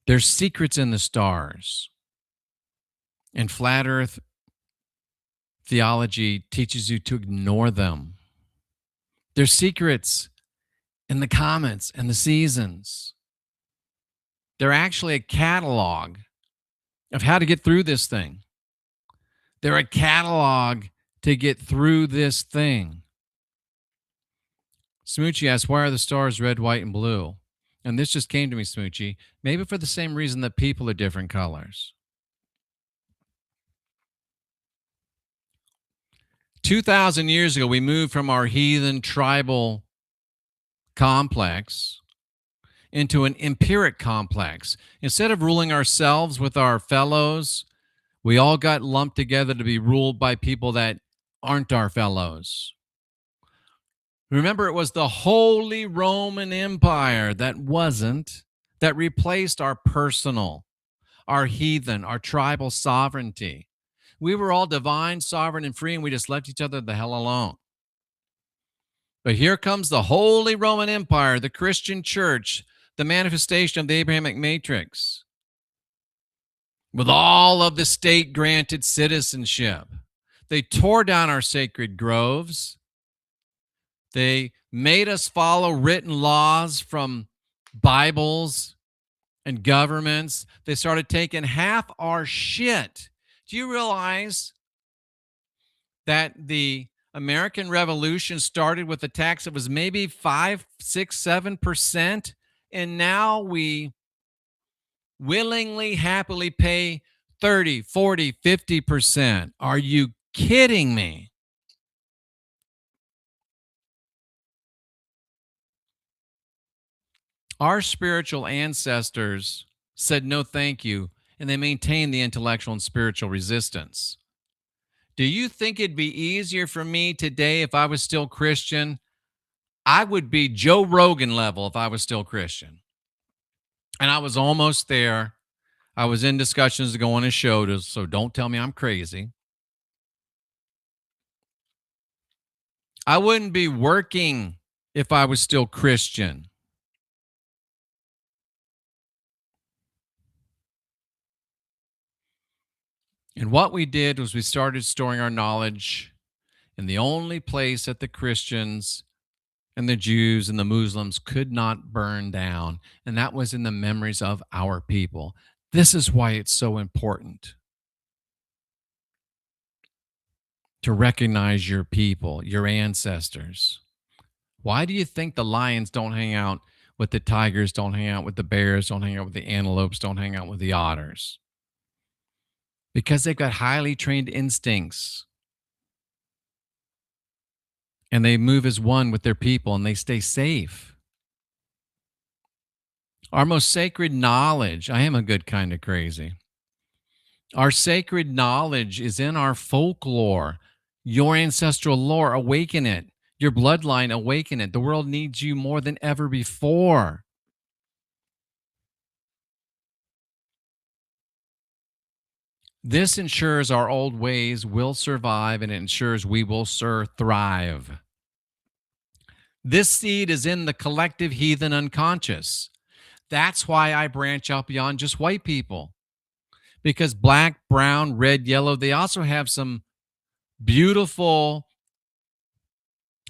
There's secrets in the stars. And flat earth theology teaches you to ignore them. There's secrets in the comets and the seasons. They're actually a catalog of how to get through this thing. They're a catalog to get through this thing. Smoochie asks, why are the stars red, white, and blue? And this just came to me, Smoochie. Maybe for the same reason that people are different colors. 2,000 years ago, we moved from our heathen tribal complex into an empiric complex. Instead of ruling ourselves with our fellows, we all got lumped together to be ruled by people that aren't our fellows. Remember, it was the Holy Roman Empire that replaced our personal, our heathen, our tribal sovereignty. We were all divine, sovereign, and free, and we just left each other the hell alone. But here comes the Holy Roman Empire, the Christian church, the manifestation of the Abrahamic matrix, with all of the state-granted citizenship. They tore down our sacred groves. They made us follow written laws from Bibles and governments. They started taking half our shit. Do you realize that the American Revolution started with a tax that was maybe 5, 6, 7%, and now we willingly, happily pay 30, 40, 50%? Are you kidding me? Our spiritual ancestors said no thank you, and they maintained the intellectual and spiritual resistance. Do you think it'd be easier for me today if I was still Christian? I would be Joe Rogan level if I was still Christian. And I was almost there. I was in discussions to go on his show, so don't tell me I'm crazy. I wouldn't be working if I was still Christian. And what we did was we started storing our knowledge in the only place that the Christians and the Jews and the Muslims could not burn down, and that was in the memories of our people. This is why it's so important to recognize your people, your ancestors. Why do you think the lions don't hang out with the tigers, don't hang out with the bears, don't hang out with the antelopes, don't hang out with the otters? Because they've got highly trained instincts. and they move as one with their people and they stay safe. Our most sacred knowledge, I am a good kind of crazy. Our sacred knowledge is in our folklore. Your ancestral lore, awaken it. Your bloodline, awaken it. The world needs you more than ever before. This ensures our old ways will survive and it ensures we will thrive. This seed is in the collective heathen unconscious. That's why I branch out beyond just white people. Because black, brown, red, yellow, they also have some beautiful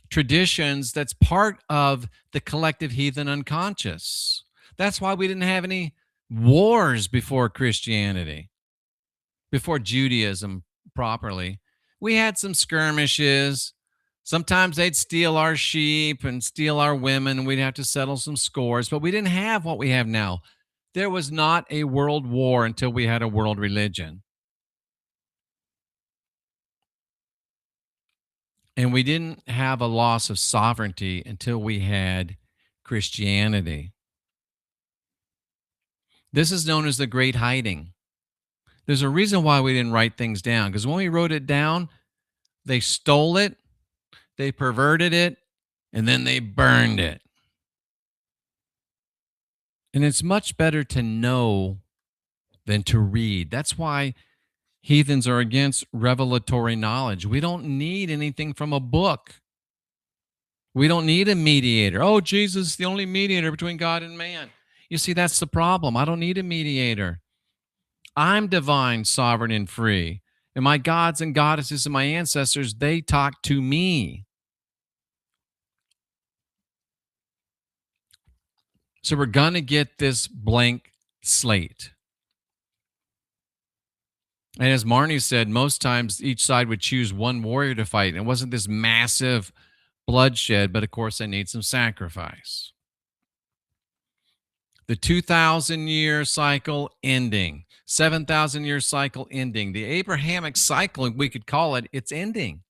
traditions that's part of the collective heathen unconscious. That's why we didn't have any wars before Christianity, before Judaism properly. We had some skirmishes. Sometimes they'd steal our sheep and steal our women, and we'd have to settle some scores, but we didn't have what we have now. There was not a world war until we had a world religion. And we didn't have a loss of sovereignty until we had Christianity. This is known as the Great Hiding. There's a reason why we didn't write things down, because when we wrote it down, they stole it, they perverted it, and then they burned it. And it's much better to know than to read. That's why heathens are against revelatory knowledge. We don't need anything from a book. We don't need a mediator. Oh, Jesus is the only mediator between God and man. You see, that's the problem. I don't need a mediator. I'm divine, sovereign, and free. And my gods and goddesses and my ancestors, they talk to me. So we're going to get this blank slate. And as Marnie said, most times each side would choose one warrior to fight. And it wasn't this massive bloodshed, but of course, they need some sacrifice. The 2,000-year cycle ending, 7,000-year cycle ending, the Abrahamic cycle, we could call it, it's ending.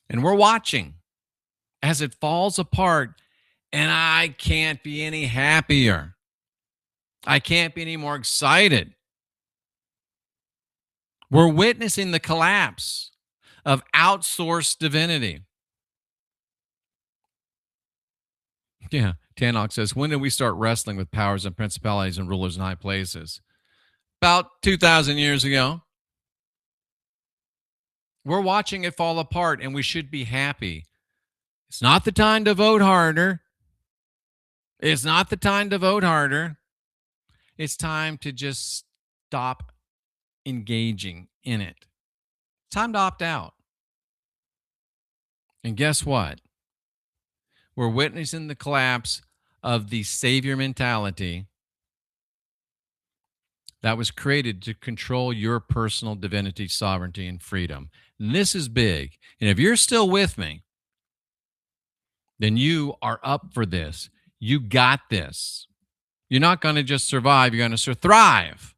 And we're watching as it falls apart, and I can't be any happier. I can't be any more excited. We're witnessing the collapse of outsourced divinity. Yeah, Tannock says, when did we start wrestling with powers and principalities and rulers in high places? About 2,000 years ago. We're watching it fall apart, and we should be happy. It's not the time to vote harder. It's not the time to vote harder. It's time to just stop engaging in it. It's time to opt out. And guess what? We're witnessing the collapse of the savior mentality that was created to control your personal divinity, sovereignty, and freedom. And this is big. And if you're still with me, then you are up for this. You got this. You're not going to just survive, you're going to thrive.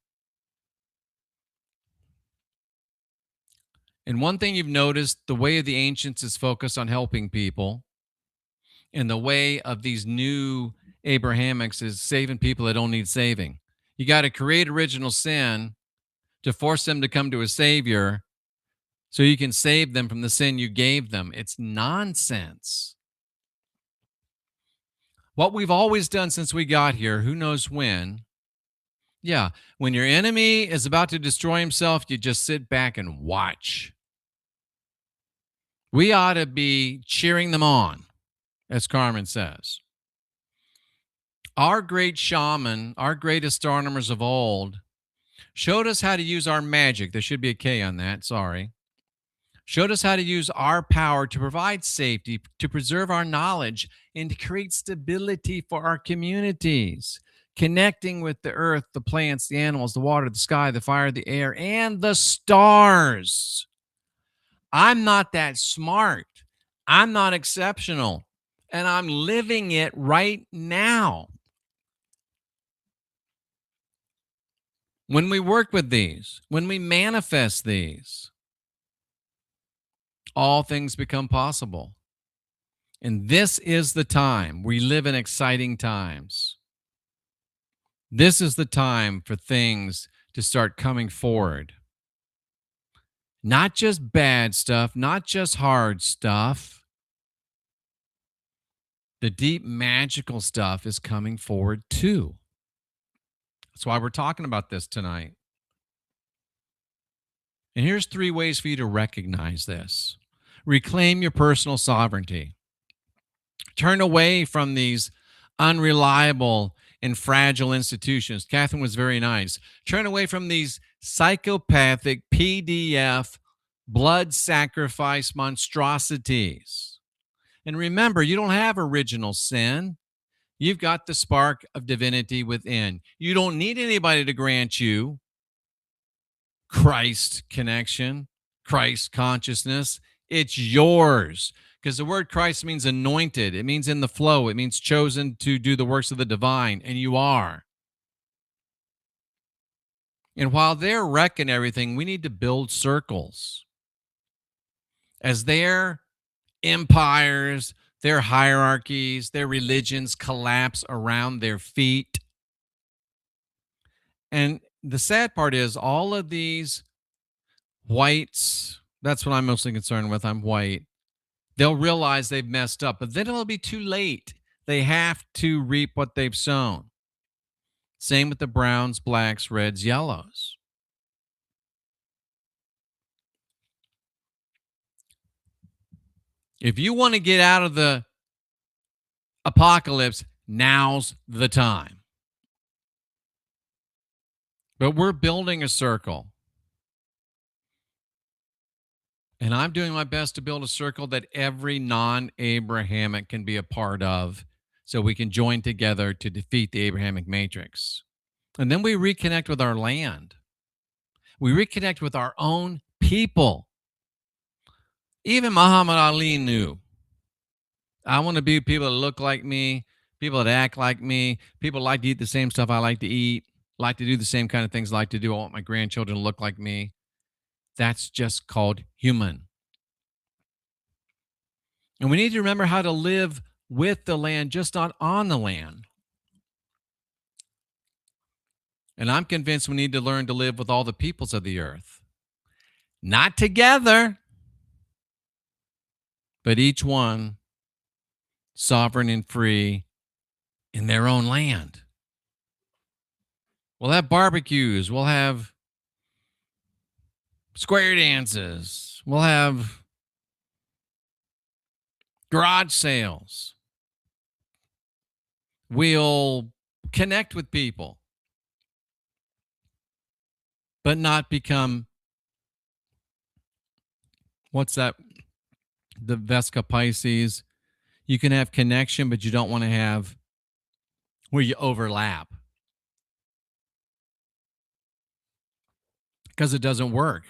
And one thing you've noticed, the way of the ancients is focused on helping people. And the way of these new Abrahamics is saving people that don't need saving. You got to create original sin to force them to come to a savior so you can save them from the sin you gave them. It's nonsense. What we've always done since we got here, who knows when? Yeah, when your enemy is about to destroy himself, you just sit back and watch. We ought to be cheering them on, as Carmen says. Our great shaman, our great astronomers of old, showed us how to use our magic. There should be a K on that, sorry. Showed us how to use our power to provide safety, to preserve our knowledge, and to create stability for our communities, connecting with the earth, the plants, the animals, the water, the sky, the fire, the air, and the stars. I'm not that smart. I'm not exceptional. And I'm living it right now. When we work with these, when we manifest these, all things become possible. And this is the time. We live in exciting times. This is the time for things to start coming forward. Not just bad stuff, not just hard stuff. The deep magical stuff is coming forward too. That's why we're talking about this tonight. And here's 3 ways for you to recognize this. Reclaim your personal sovereignty. Turn away from these unreliable and fragile institutions. Catherine was very nice. Turn away from these psychopathic PDF blood sacrifice monstrosities. And remember, you don't have original sin. You've got the spark of divinity within. You don't need anybody to grant you Christ connection, Christ consciousness. It's yours. Because the word Christ means anointed. It means in the flow. It means chosen to do the works of the divine. And you are. And while they're wrecking everything, we need to build circles. As their empires, their hierarchies, their religions collapse around their feet. And the sad part is all of these whites, that's what I'm mostly concerned with. I'm white. They'll realize they've messed up, but then it'll be too late. They have to reap what they've sown. Same with the browns, blacks, reds, yellows. If you want to get out of the apocalypse, now's the time. But we're building a circle. And I'm doing my best to build a circle that every non-Abrahamic can be a part of so we can join together to defeat the Abrahamic matrix. And then we reconnect with our land. We reconnect with our own people. Even Muhammad Ali knew, I want to be people that look like me, people that act like me, people that like to eat the same stuff I like to eat, like to do the same kind of things I like to do. I want my grandchildren to look like me. That's just called human. And we need to remember how to live with the land, just not on the land. And I'm convinced we need to learn to live with all the peoples of the earth. Not together, but each one sovereign and free in their own land. We'll have barbecues. We'll have square dances. We'll have garage sales. We'll connect with people, but not become, what's that? The Vesca Pisces. You can have connection, but you don't want to have where you overlap because it doesn't work.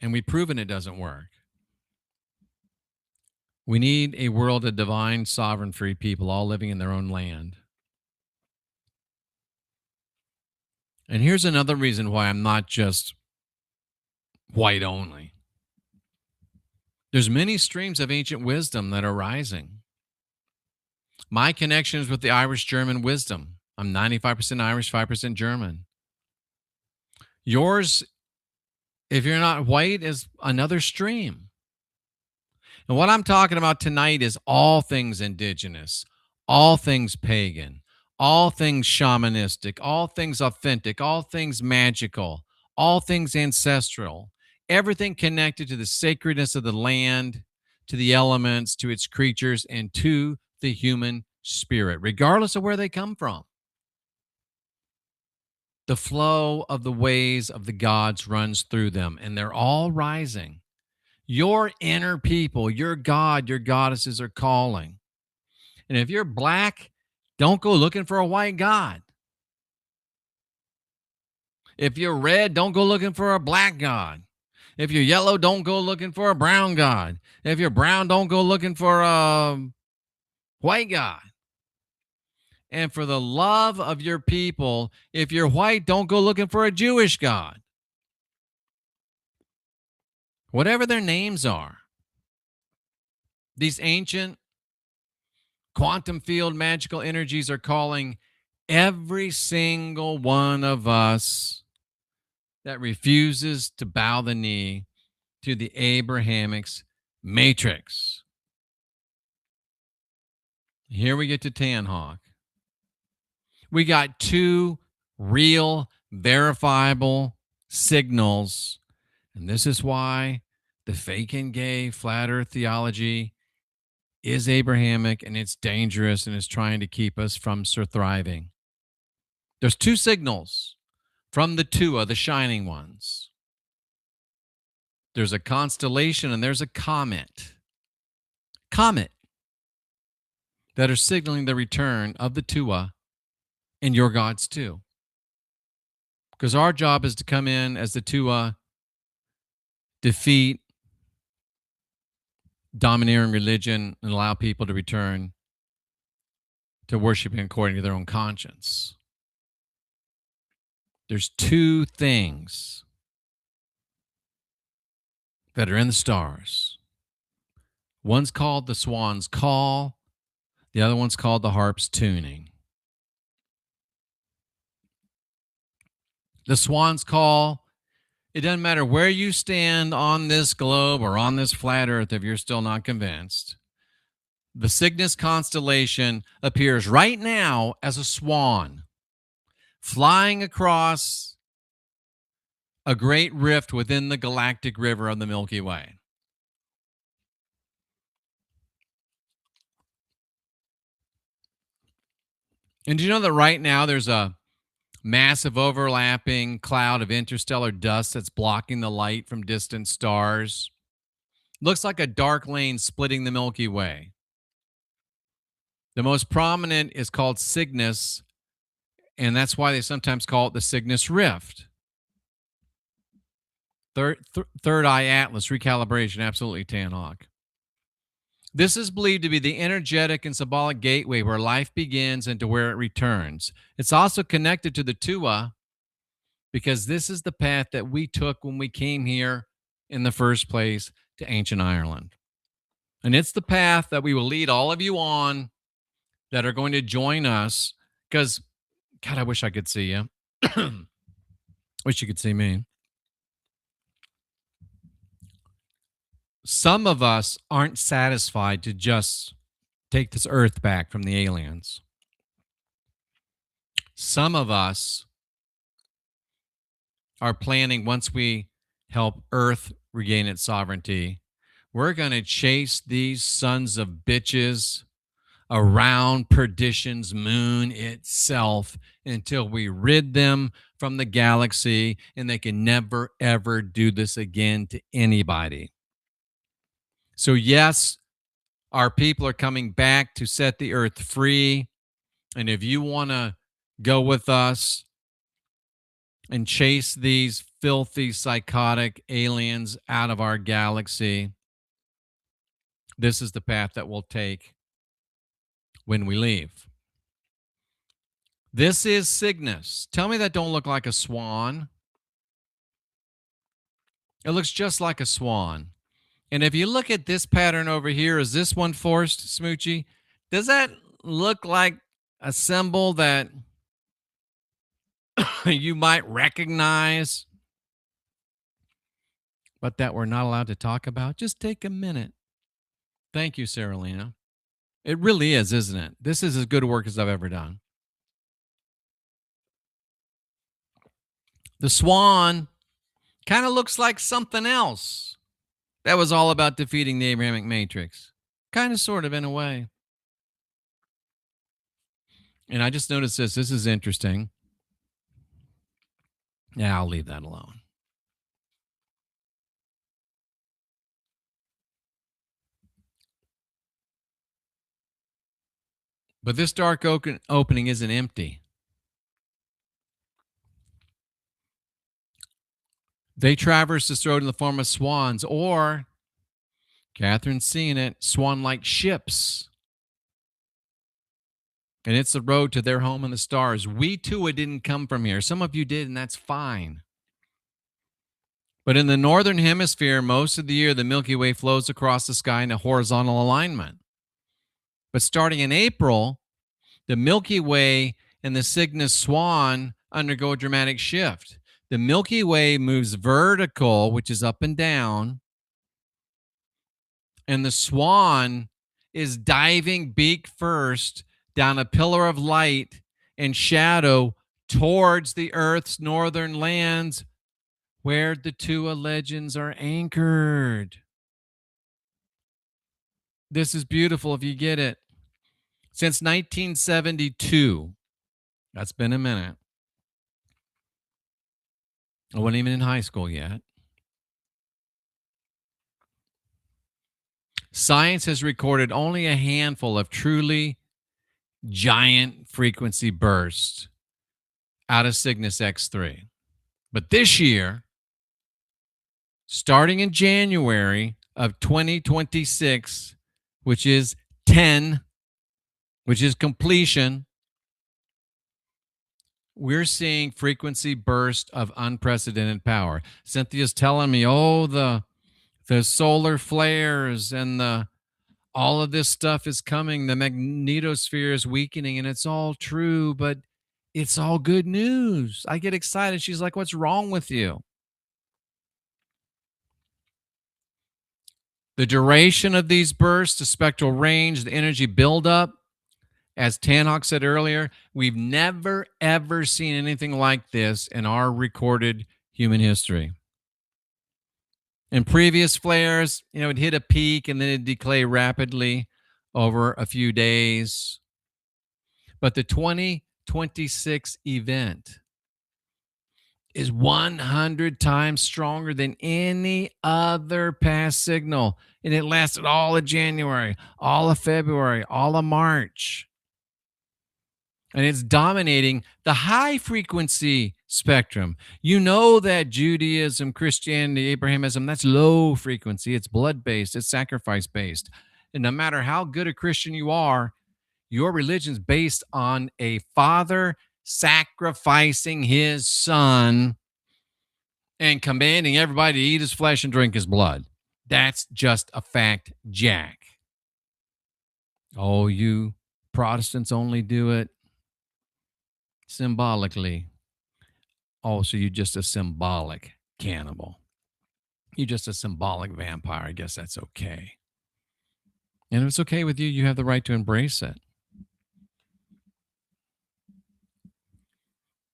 And we've proven it doesn't work. We need a world of divine, sovereign, free people all living in their own land. And here's another reason why I'm not just white only. There's many streams of ancient wisdom that are rising. My connection is with the Irish-German wisdom. I'm 95% Irish, 5% German. Yours, if you're not white, is another stream. And what I'm talking about tonight is all things indigenous, all things pagan, all things shamanistic, all things authentic, all things magical, all things ancestral, everything connected to the sacredness of the land, to the elements, to its creatures, and to the human spirit, regardless of where they come from. The flow of the ways of the gods runs through them, and they're all rising. Your inner people, your God, your goddesses are calling. And if you're black, don't go looking for a white God. If you're red, don't go looking for a black God. If you're yellow, don't go looking for a brown God. If you're brown, don't go looking for a white God. And for the love of your people, if you're white, don't go looking for a Jewish God. Whatever their names are. These ancient quantum field magical energies are calling every single one of us that refuses to bow the knee to the Abrahamics matrix. Here we get to Tanhawk. We got two real, verifiable signals. And this is why the fake and gay flat earth theology is Abrahamic and it's dangerous and it's trying to keep us from thriving. There's two signals from the Tua, the shining ones. There's a constellation and there's a comet. Comet that are signaling the return of the Tua and your gods too. Because our job is to come in as the Tua, defeat domineering religion, and allow people to return to worshiping according to their own conscience. There's two things that are in the stars. One's called the swan's call. The other one's called the harp's tuning. The swan's call, it doesn't matter where you stand on this globe or on this flat earth if you're still not convinced. The Cygnus constellation appears right now as a swan flying across a great rift within the galactic river of the Milky Way. And do you know that right now there's a massive overlapping cloud of interstellar dust that's blocking the light from distant stars? Looks like a dark lane splitting the Milky Way. The most prominent is called Cygnus, and that's why they sometimes call it the Cygnus Rift. Third eye atlas recalibration, absolutely, Tanhawk. This is believed to be the energetic and symbolic gateway where life begins and to where it returns. It's also connected to the Tua because this is the path that we took when we came here in the first place to ancient Ireland. And it's the path that we will lead all of you on that are going to join us because, God, I wish I could see you. Wish you could see me. Some of us aren't satisfied to just take this earth back from the aliens. Some of us are planning, once we help Earth regain its sovereignty, we're going to chase these sons of bitches around perdition's moon itself until we rid them from the galaxy and they can never, ever do this again to anybody. So yes, our people are coming back to set the earth free. And if you want to go with us and chase these filthy, psychotic aliens out of our galaxy, this is the path that we'll take when we leave. This is Cygnus. Tell me that don't look like a swan. It looks just like a swan. And if you look at this pattern over here, is this one forced, Smoochie? Does that look like a symbol that you might recognize, but that we're not allowed to talk about? Just take a minute. Thank you, Saralina. It really is, isn't it? This is as good work as I've ever done. The swan kind of looks like something else. That was all about defeating the Abrahamic matrix. Kind of, sort of, in a way. And I just noticed this. This is interesting. Yeah, I'll leave that alone. But this dark opening isn't empty. They traverse this road in the form of swans, or, Catherine's seeing it, swan-like ships. And it's the road to their home in the stars. We too didn't come from here. Some of you did, and that's fine. But in the northern hemisphere, most of the year, the Milky Way flows across the sky in a horizontal alignment. But starting in April, the Milky Way and the Cygnus Swan undergo a dramatic shift. The Milky Way moves vertical, which is up and down, and the Swan is diving beak first down a pillar of light and shadow towards the Earth's northern lands where the Tua legends are anchored. This is beautiful if you get it. Since 1972, that's been a minute. I wasn't even in high school yet. Science has recorded only a handful of truly giant frequency bursts out of Cygnus X3. But this year, starting in January of 2026, which is 10, which is completion, we're seeing frequency burst of unprecedented power. Cynthia's telling me, oh, the solar flares and all of this stuff is coming. The magnetosphere is weakening, and it's all true, but it's all good news. I get excited. She's like, what's wrong with you? The duration of these bursts, the spectral range, the energy buildup, as Tanhawk said earlier, we've never, ever seen anything like this in our recorded human history. In previous flares, it hit a peak and then it'd decay rapidly over a few days. But the 2026 event is 100 times stronger than any other past signal. And it lasted all of January, all of February, all of March. And it's dominating the high frequency spectrum. You know that Judaism, Christianity, Abrahamism, that's low frequency. It's blood-based. It's sacrifice-based. And no matter how good a Christian you are, your religion's based on a father sacrificing his son and commanding everybody to eat his flesh and drink his blood. That's just a fact, Jack. Oh, you Protestants only do it symbolically. Oh, so you're just a symbolic cannibal. You're just a symbolic vampire. I guess that's okay. And if it's okay with you, you have the right to embrace it.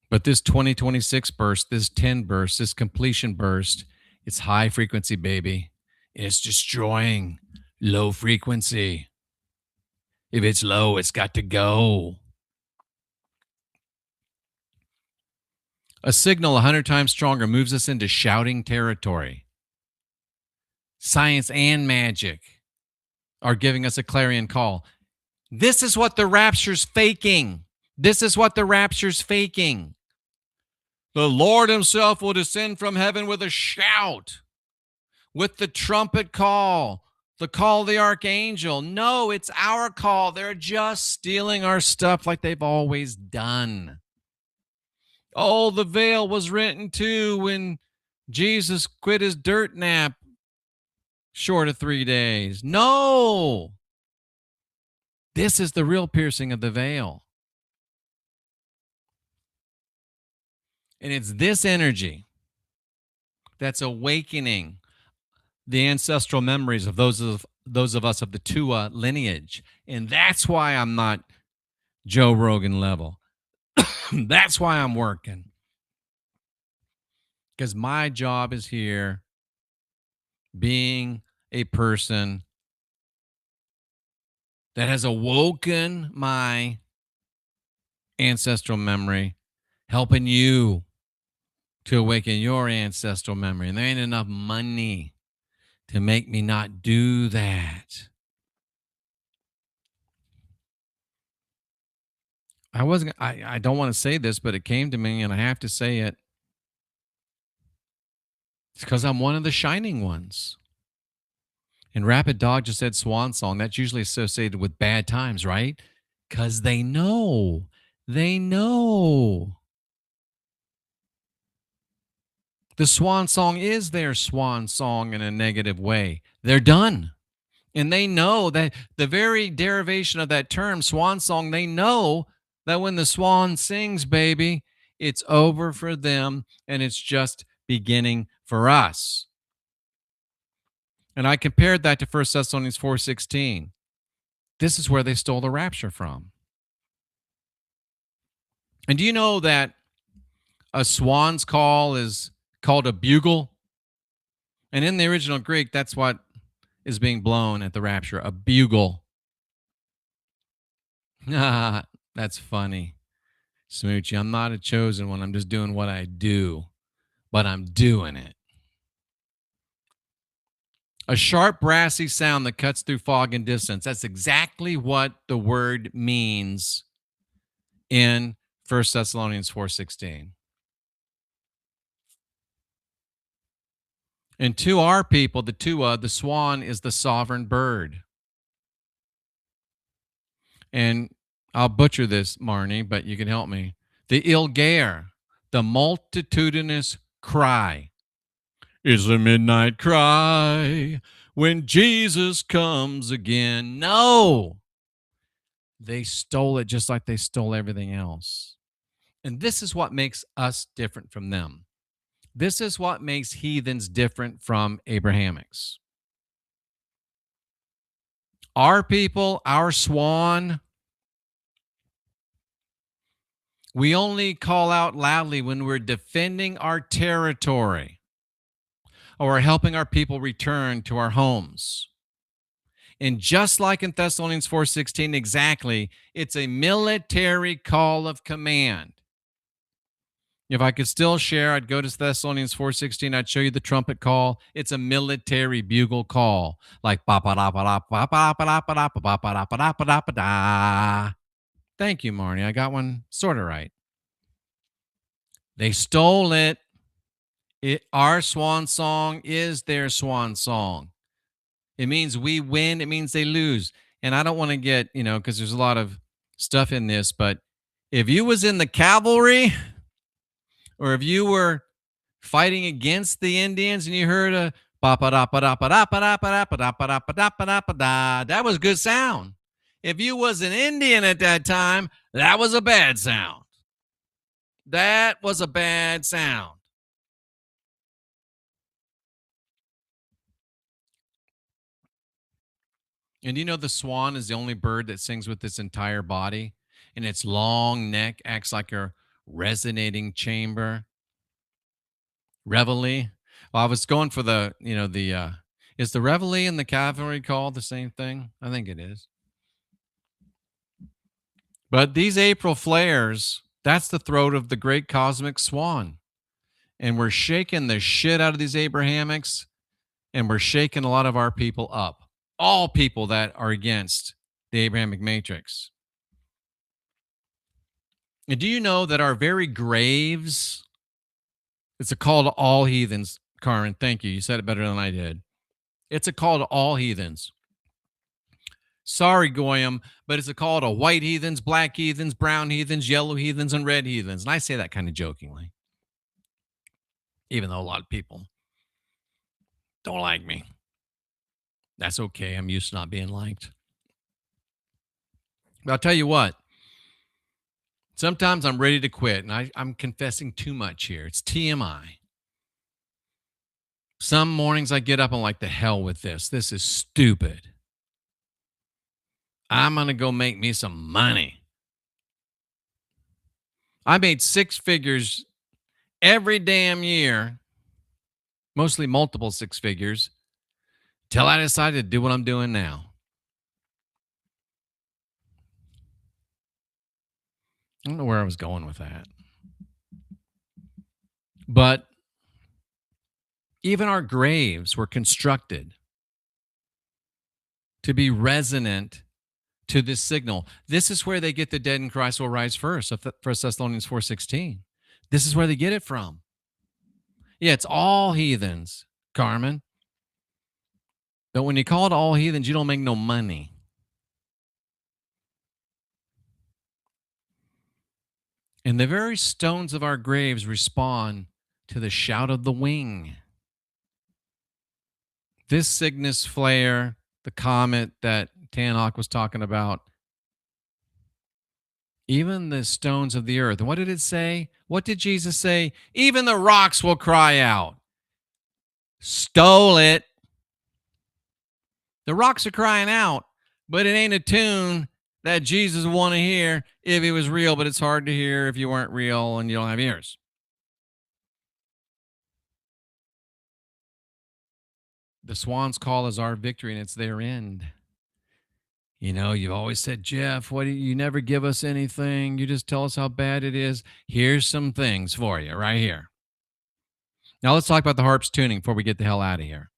But this 2026 burst, this 10 burst, this completion burst, it's high frequency, baby. It's destroying low frequency. If it's low, it's got to go. A signal 100 times stronger moves us into shouting territory. Science and magic are giving us a clarion call. This is what the rapture's faking. This is what the rapture's faking. The Lord himself will descend from heaven with a shout, with the trumpet call, the call of the archangel. No, it's our call. They're just stealing our stuff like they've always done. Oh, the veil was rent in two when Jesus quit his dirt nap short of 3 days. No, this is the real piercing of the veil. And it's this energy that's awakening the ancestral memories of those of us of the Tua lineage. And that's why I'm not Joe Rogan level. That's why I'm working. Because my job is here being a person that has awoken my ancestral memory, helping you to awaken your ancestral memory. And there ain't enough money to make me not do that. I don't want to say this, but it came to me and I have to say it. It's because I'm one of the shining ones. And Rapid Dog just said swan song. That's usually associated with bad times, right? Because they know. They know. The swan song is their swan song in a negative way. They're done. And they know that the very derivation of that term, swan song, they know that when the swan sings, baby, it's over for them and it's just beginning for us. And I compared that to 1 Thessalonians 4:16. This is where they stole the rapture from. And do you know that a swan's call is called a bugle? And in the original Greek, that's what is being blown at the rapture, a bugle. That's funny. Smoochie, I'm not a chosen one. I'm just doing what I do, but I'm doing it. A sharp, brassy sound that cuts through fog and distance. That's exactly what the word means in 1 Thessalonians 4:16. And to our people, the tua, the swan is the sovereign bird. And I'll butcher this, Marnie, but you can help me. The Ilgair, the multitudinous cry, is the midnight cry when Jesus comes again. No, they stole it just like they stole everything else. And this is what makes us different from them. This is what makes heathens different from Abrahamics. Our people, our swan, we only call out loudly when we're defending our territory or helping our people return to our homes. And just like in Thessalonians 4:16, exactly, it's a military call of command. If I could still share, I'd go to Thessalonians 4:16. I'd show you the trumpet call. It's a military bugle call, like Thank you, Marnie. I got one sort of right. They stole it. Our swan song is their swan song. It means we win. It means they lose. And I don't want to get, because there's a lot of stuff in this, but if you was in the cavalry or if you were fighting against the Indians and you heard a that was good sound. If you was an Indian at that time, that was a bad sound. That was a bad sound. And the swan is the only bird that sings with its entire body, and its long neck acts like a resonating chamber. Reveille. Well, I was going for is the reveille and the cavalry called the same thing? I think it is. But these April flares, that's the throat of the great cosmic swan. And we're shaking the shit out of these Abrahamics, and we're shaking a lot of our people up. All people that are against the Abrahamic matrix. And do you know that our very graves, it's a call to all heathens, Carmen. Thank you. You said it better than I did. It's a call to all heathens. Sorry, Goyim, but it's a call to white heathens, black heathens, brown heathens, yellow heathens, and red heathens. And I say that kind of jokingly, even though a lot of people don't like me. That's okay. I'm used to not being liked. But I'll tell you what, sometimes I'm ready to quit, and I'm confessing too much here. It's TMI. Some mornings I get up and like, the hell with this. This is stupid. I'm going to go make me some money. I made six figures every damn year, mostly multiple six figures, till I decided to do what I'm doing now. I don't know where I was going with that. But even our graves were constructed to be resonant to this signal. This is where they get the dead in Christ will rise first, 1 Thessalonians 4:16. This is where they get it from. Yeah, it's all heathens, Carmen. But when you call it all heathens, you don't make no money. And the very stones of our graves respond to the shout of the wing. This Cygnus flare, the comet that Tannock was talking about, even the stones of the earth. And what did it say? What did Jesus say? Even the rocks will cry out. Stole it. The rocks are crying out, but it ain't a tune that Jesus would want to hear if he was real, but it's hard to hear if you weren't real and you don't have ears. The swan's call is our victory, and it's their end. You know, you've always said, Jeff, what do you never give us anything? You just tell us how bad it is. Here's some things for you right here. Now let's talk about the harp's tuning before we get the hell out of here.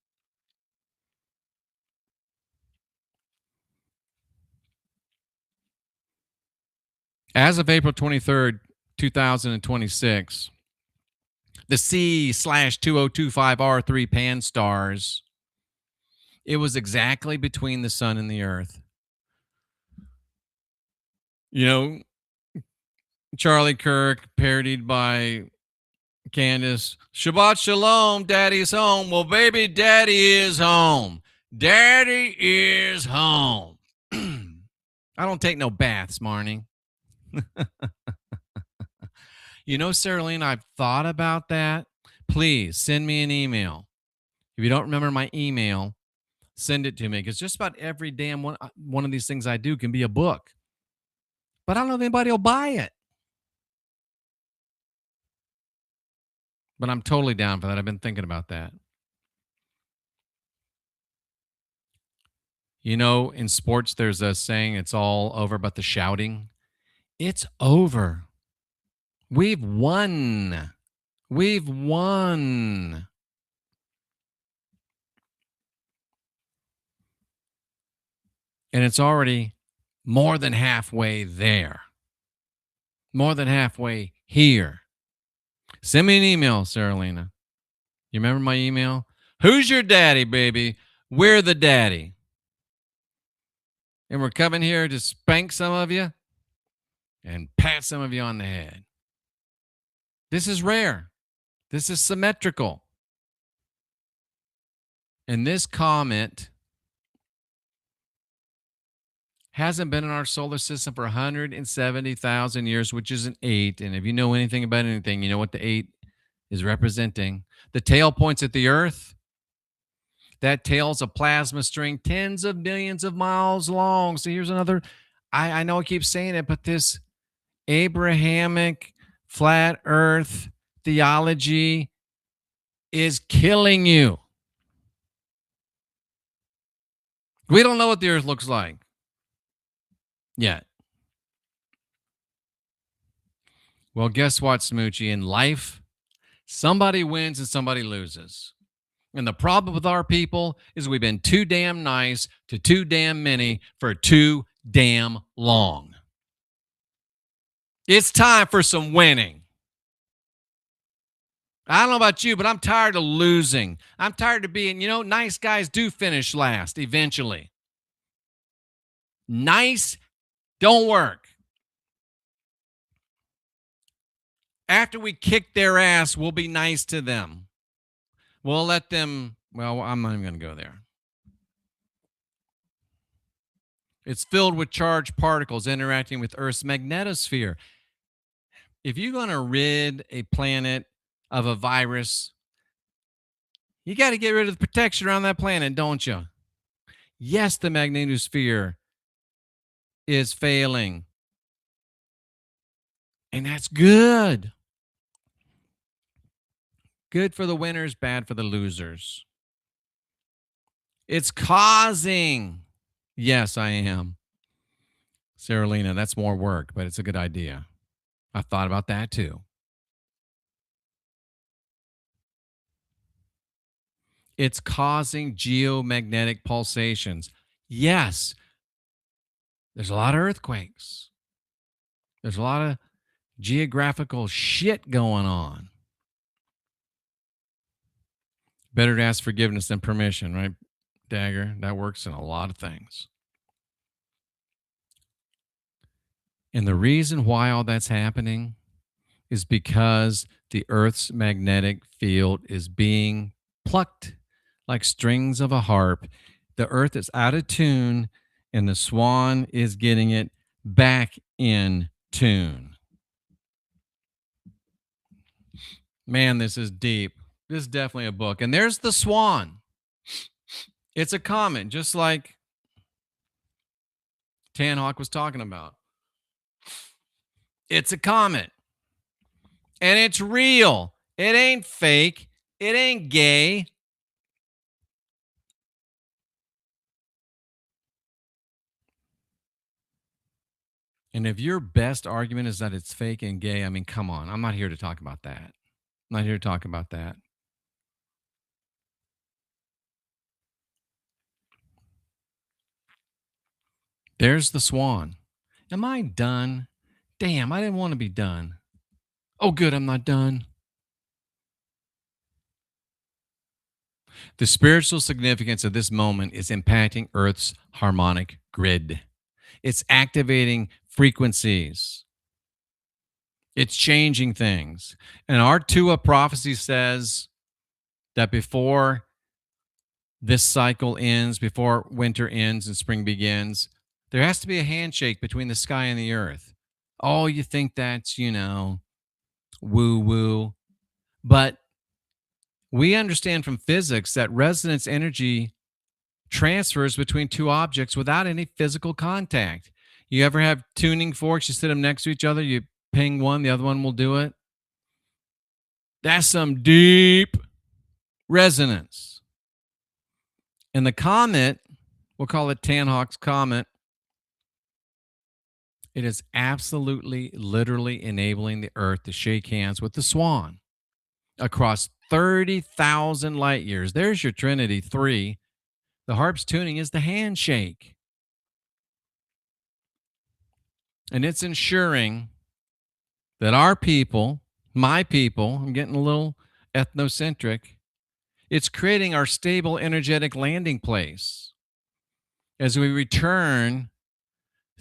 As of April 23rd, 2026, the C/2025R3 Pan stars, it was exactly between the sun and the earth. You know, Charlie Kirk, parodied by Candace, Shabbat Shalom, Daddy's home. Well, baby, Daddy is home. Daddy is home. I don't take no baths, Marnie. You know, Sarah, I've thought about that. Please send me an email. If you don't remember my email, send it to me, because just about every damn one of these things I do can be a book. But I don't know if anybody will buy it. But I'm totally down for that. I've been thinking about that. You know, in sports, there's a saying, it's all over but the shouting. It's over. We've won. We've won. And it's already more than halfway there. More than halfway here. Send me an email, Saralina. You remember my email? Who's your daddy, baby? We're the daddy. And we're coming here to spank some of you and pat some of you on the head. This is rare. This is symmetrical. And this comet hasn't been in our solar system for 170,000 years, which is an 8. And if you know anything about anything, you know what the 8 is representing. The tail points at the Earth. That tail's a plasma string, tens of millions of miles long. So here's another, I know I keep saying it, but this Abrahamic flat Earth theology is killing you. We don't know what the Earth looks like yet. Well, guess what, Smoochie? In life, somebody wins and somebody loses. And the problem with our people is we've been too damn nice to too damn many for too damn long. It's time for some winning. I don't know about you, but I'm tired of losing. I'm tired of being, nice guys do finish last eventually. Nice don't work. After we kick their ass, we'll be nice to them. We'll let them, well, I'm not even going to go there. It's filled with charged particles interacting with Earth's magnetosphere. If you're going to rid a planet of a virus, you got to get rid of the protection around that planet, don't you? Yes, the magnetosphere is failing. And that's good. Good for the winners, bad for the losers. It's causing. Yes, I am. Saralina, that's more work, but it's a good idea. I thought about that too. It's causing geomagnetic pulsations. Yes, there's a lot of earthquakes. There's a lot of geographical shit going on. Better to ask forgiveness than permission, right, Dagger? That works in a lot of things. And the reason why all that's happening is because the Earth's magnetic field is being plucked like strings of a harp. The Earth is out of tune, and the swan is getting it back in tune. Man, this is deep. This is definitely a book. And there's the swan. It's a comet, just like Tanhawk was talking about. It's a comet, and it's real. It ain't fake. It ain't gay. And if your best argument is that it's fake and gay, I mean, come on. I'm not here to talk about that. I'm not here to talk about that. There's the swan. Am I done? Damn, I didn't want to be done. Oh, good, I'm not done. The spiritual significance of this moment is impacting Earth's harmonic grid. It's activating frequencies. It's changing things. And our Tua prophecy says that before this cycle ends, before winter ends and spring begins, there has to be a handshake between the sky and the earth. Oh, you think that's, woo woo. But we understand from physics that resonance energy transfers between two objects without any physical contact. You ever have tuning forks? You sit them next to each other, you ping one, the other one will do it. That's some deep resonance. And the comet, we'll call it Tanhawk's Comet, it is absolutely, literally enabling the Earth to shake hands with the swan across 30,000 light years. There's your Trinity 3. The harp's tuning is the handshake. And it's ensuring that our people, my people, I'm getting a little ethnocentric, it's creating our stable energetic landing place as we return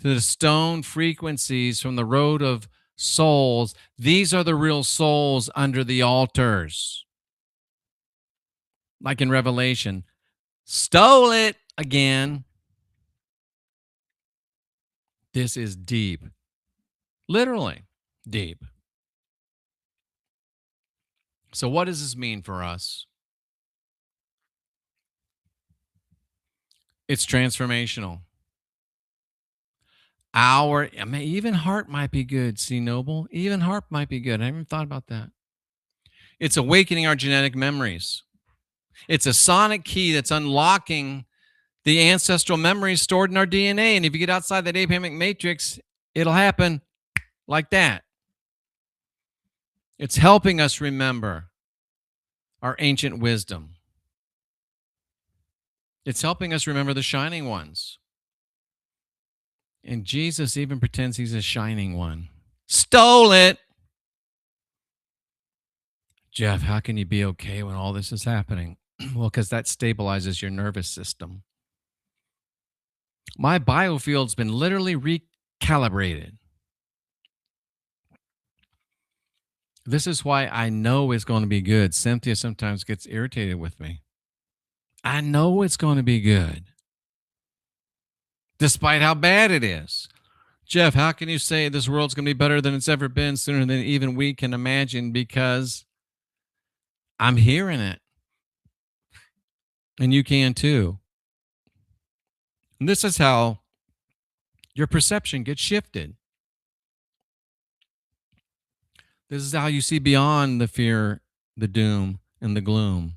to the stone frequencies from the road of souls. These are the real souls under the altars. Like in Revelation, stole it again. This is deep, literally deep. So, what does this mean for us? It's transformational. I mean, even heart might be good. See, Noble, even heart might be good. I haven't thought about that. It's awakening our genetic memories. It's a sonic key that's unlocking the ancestral memories stored in our DNA. And if you get outside that Abrahamic matrix, it'll happen like that. It's helping us remember our ancient wisdom. It's helping us remember the shining ones. And Jesus even pretends he's a shining one. Stole it. Jeff, how can you be okay when all this is happening? Well, because that stabilizes your nervous system. My biofield's been literally recalibrated. This is why I know it's going to be good. Cynthia sometimes gets irritated with me. I know it's going to be good, despite how bad it is. Jeff, how can you say this world's going to be better than it's ever been sooner than even we can imagine? Because I'm hearing it. And you can too. And this is how your perception gets shifted. This is how you see beyond the fear, the doom, and the gloom.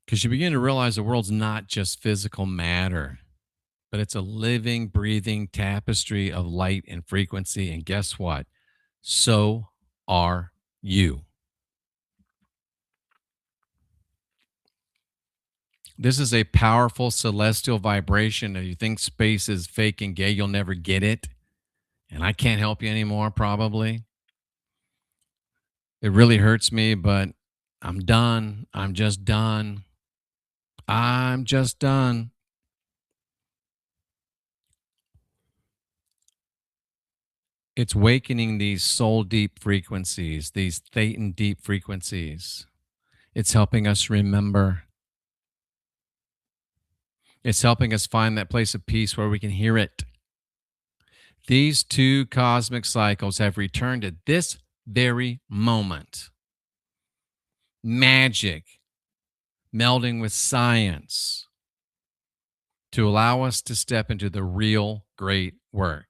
Because you begin to realize the world's not just physical matter, but it's a living, breathing tapestry of light and frequency. And guess what? So are you. This is a powerful celestial vibration. If you think space is fake and gay, you'll never get it. And I can't help you anymore, probably. It really hurts me, but I'm done. I'm just done. I'm just done. It's wakening these soul deep frequencies, these thetan deep frequencies. It's helping us remember. It's helping us find that place of peace where we can hear it. These two cosmic cycles have returned at this very moment. Magic melding with science to allow us to step into the real great work.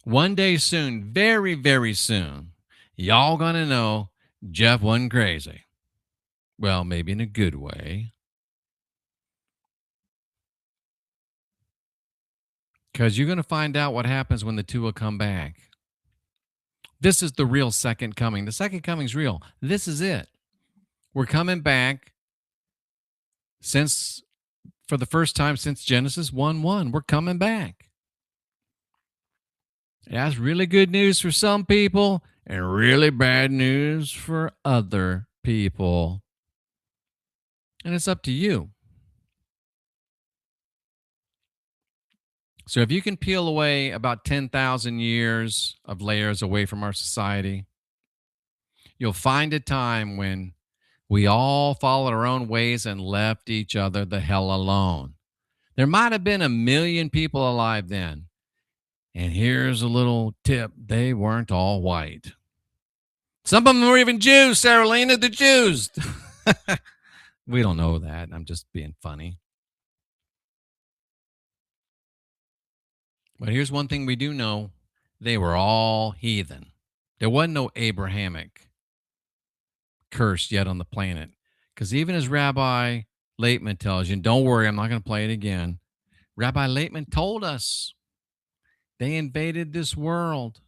One day soon, very, very soon, y'all gonna know Jeff wasn't crazy. Well, maybe in a good way. Because you're gonna find out what happens when the two will come back. This is the real second coming. The second coming's real. This is it. We're coming back since for the first time since Genesis 1:1. We're coming back. That's really good news for some people and really bad news for other people. And it's up to you. So if you can peel away about 10,000 years of layers away from our society, you'll find a time when we all followed our own ways and left each other the hell alone. There might have been 1,000,000 people alive then. And here's a little tip: they weren't all white. Some of them were even Jews, Sarah Lena, the Jews. We don't know that. I'm just being funny. But here's one thing we do know: they were all heathen. There wasn't no Abrahamic curse yet on the planet. Because even as Rabbi Laitman tells you, and don't worry, I'm not going to play it again. Rabbi Laitman told us they invaded this world.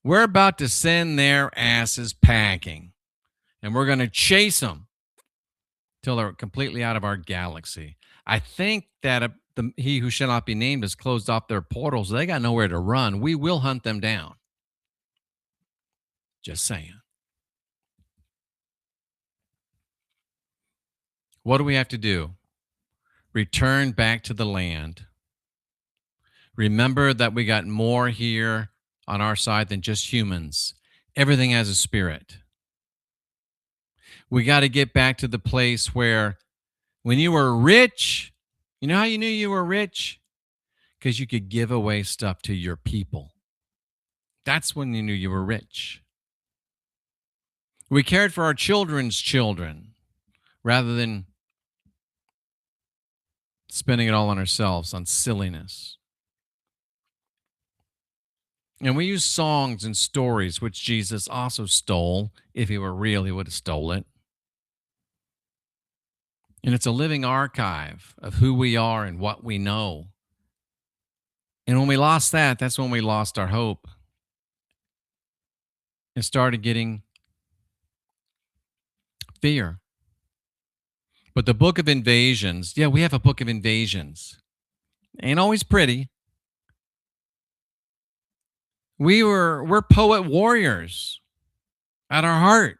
We're about to send their asses packing, and we're going to chase them till they're completely out of our galaxy. I think that he who shall not be named has closed off their portals. They got nowhere to run. We will hunt them down. Just saying. What do we have to do? Return back to the land. Remember that we got more here on our side than just humans. Everything has a spirit. We got to get back to the place where when you were rich, you know how you knew you were rich? Because you could give away stuff to your people. That's when you knew you were rich. We cared for our children's children rather than spending it all on ourselves, on silliness. And we use songs and stories, which Jesus also stole. If he were real, he would have stole it. And it's a living archive of who we are and what we know. And when we lost that, that's when we lost our hope and started getting fear. But the book of invasions, yeah, we have a book of invasions. Ain't always pretty. We're poet warriors at our heart.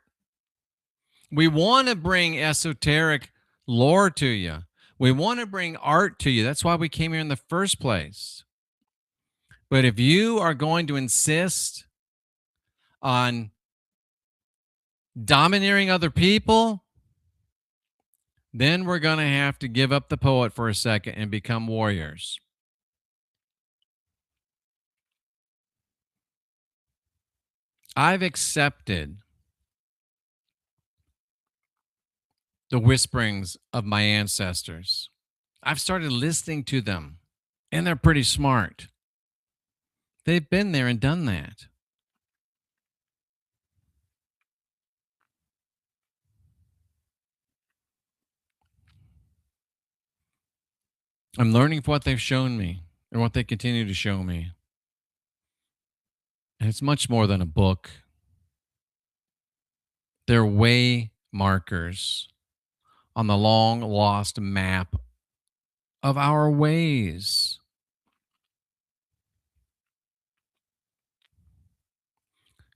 We want to bring esoteric lore to you. We want to bring art to you. That's why we came here in the first place. But if you are going to insist on domineering other people, then we're going to have to give up the poet for a second and become warriors. I've accepted the whisperings of my ancestors. I've started listening to them, and they're pretty smart. They've been there and done that. I'm learning from what they've shown me and what they continue to show me. And it's much more than a book. They're way markers on the long lost map of our ways.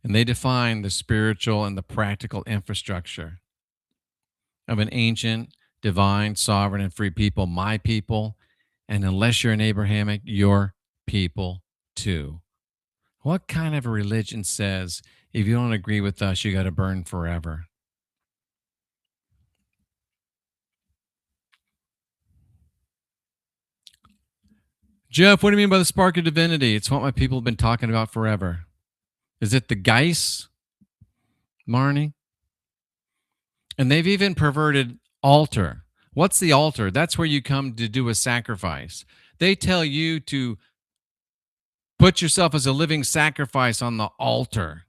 And they define the spiritual and the practical infrastructure of an ancient, divine, sovereign, and free people, my people. And unless you're an Abrahamic, you're people too. What kind of a religion says if you don't agree with us, you got to burn forever? Jeff, what do you mean by the spark of divinity? It's what my people have been talking about forever. Is it the Geis, Marnie? And they've even perverted altar. What's the altar? That's where you come to do a sacrifice. They tell you to put yourself as a living sacrifice on the altar.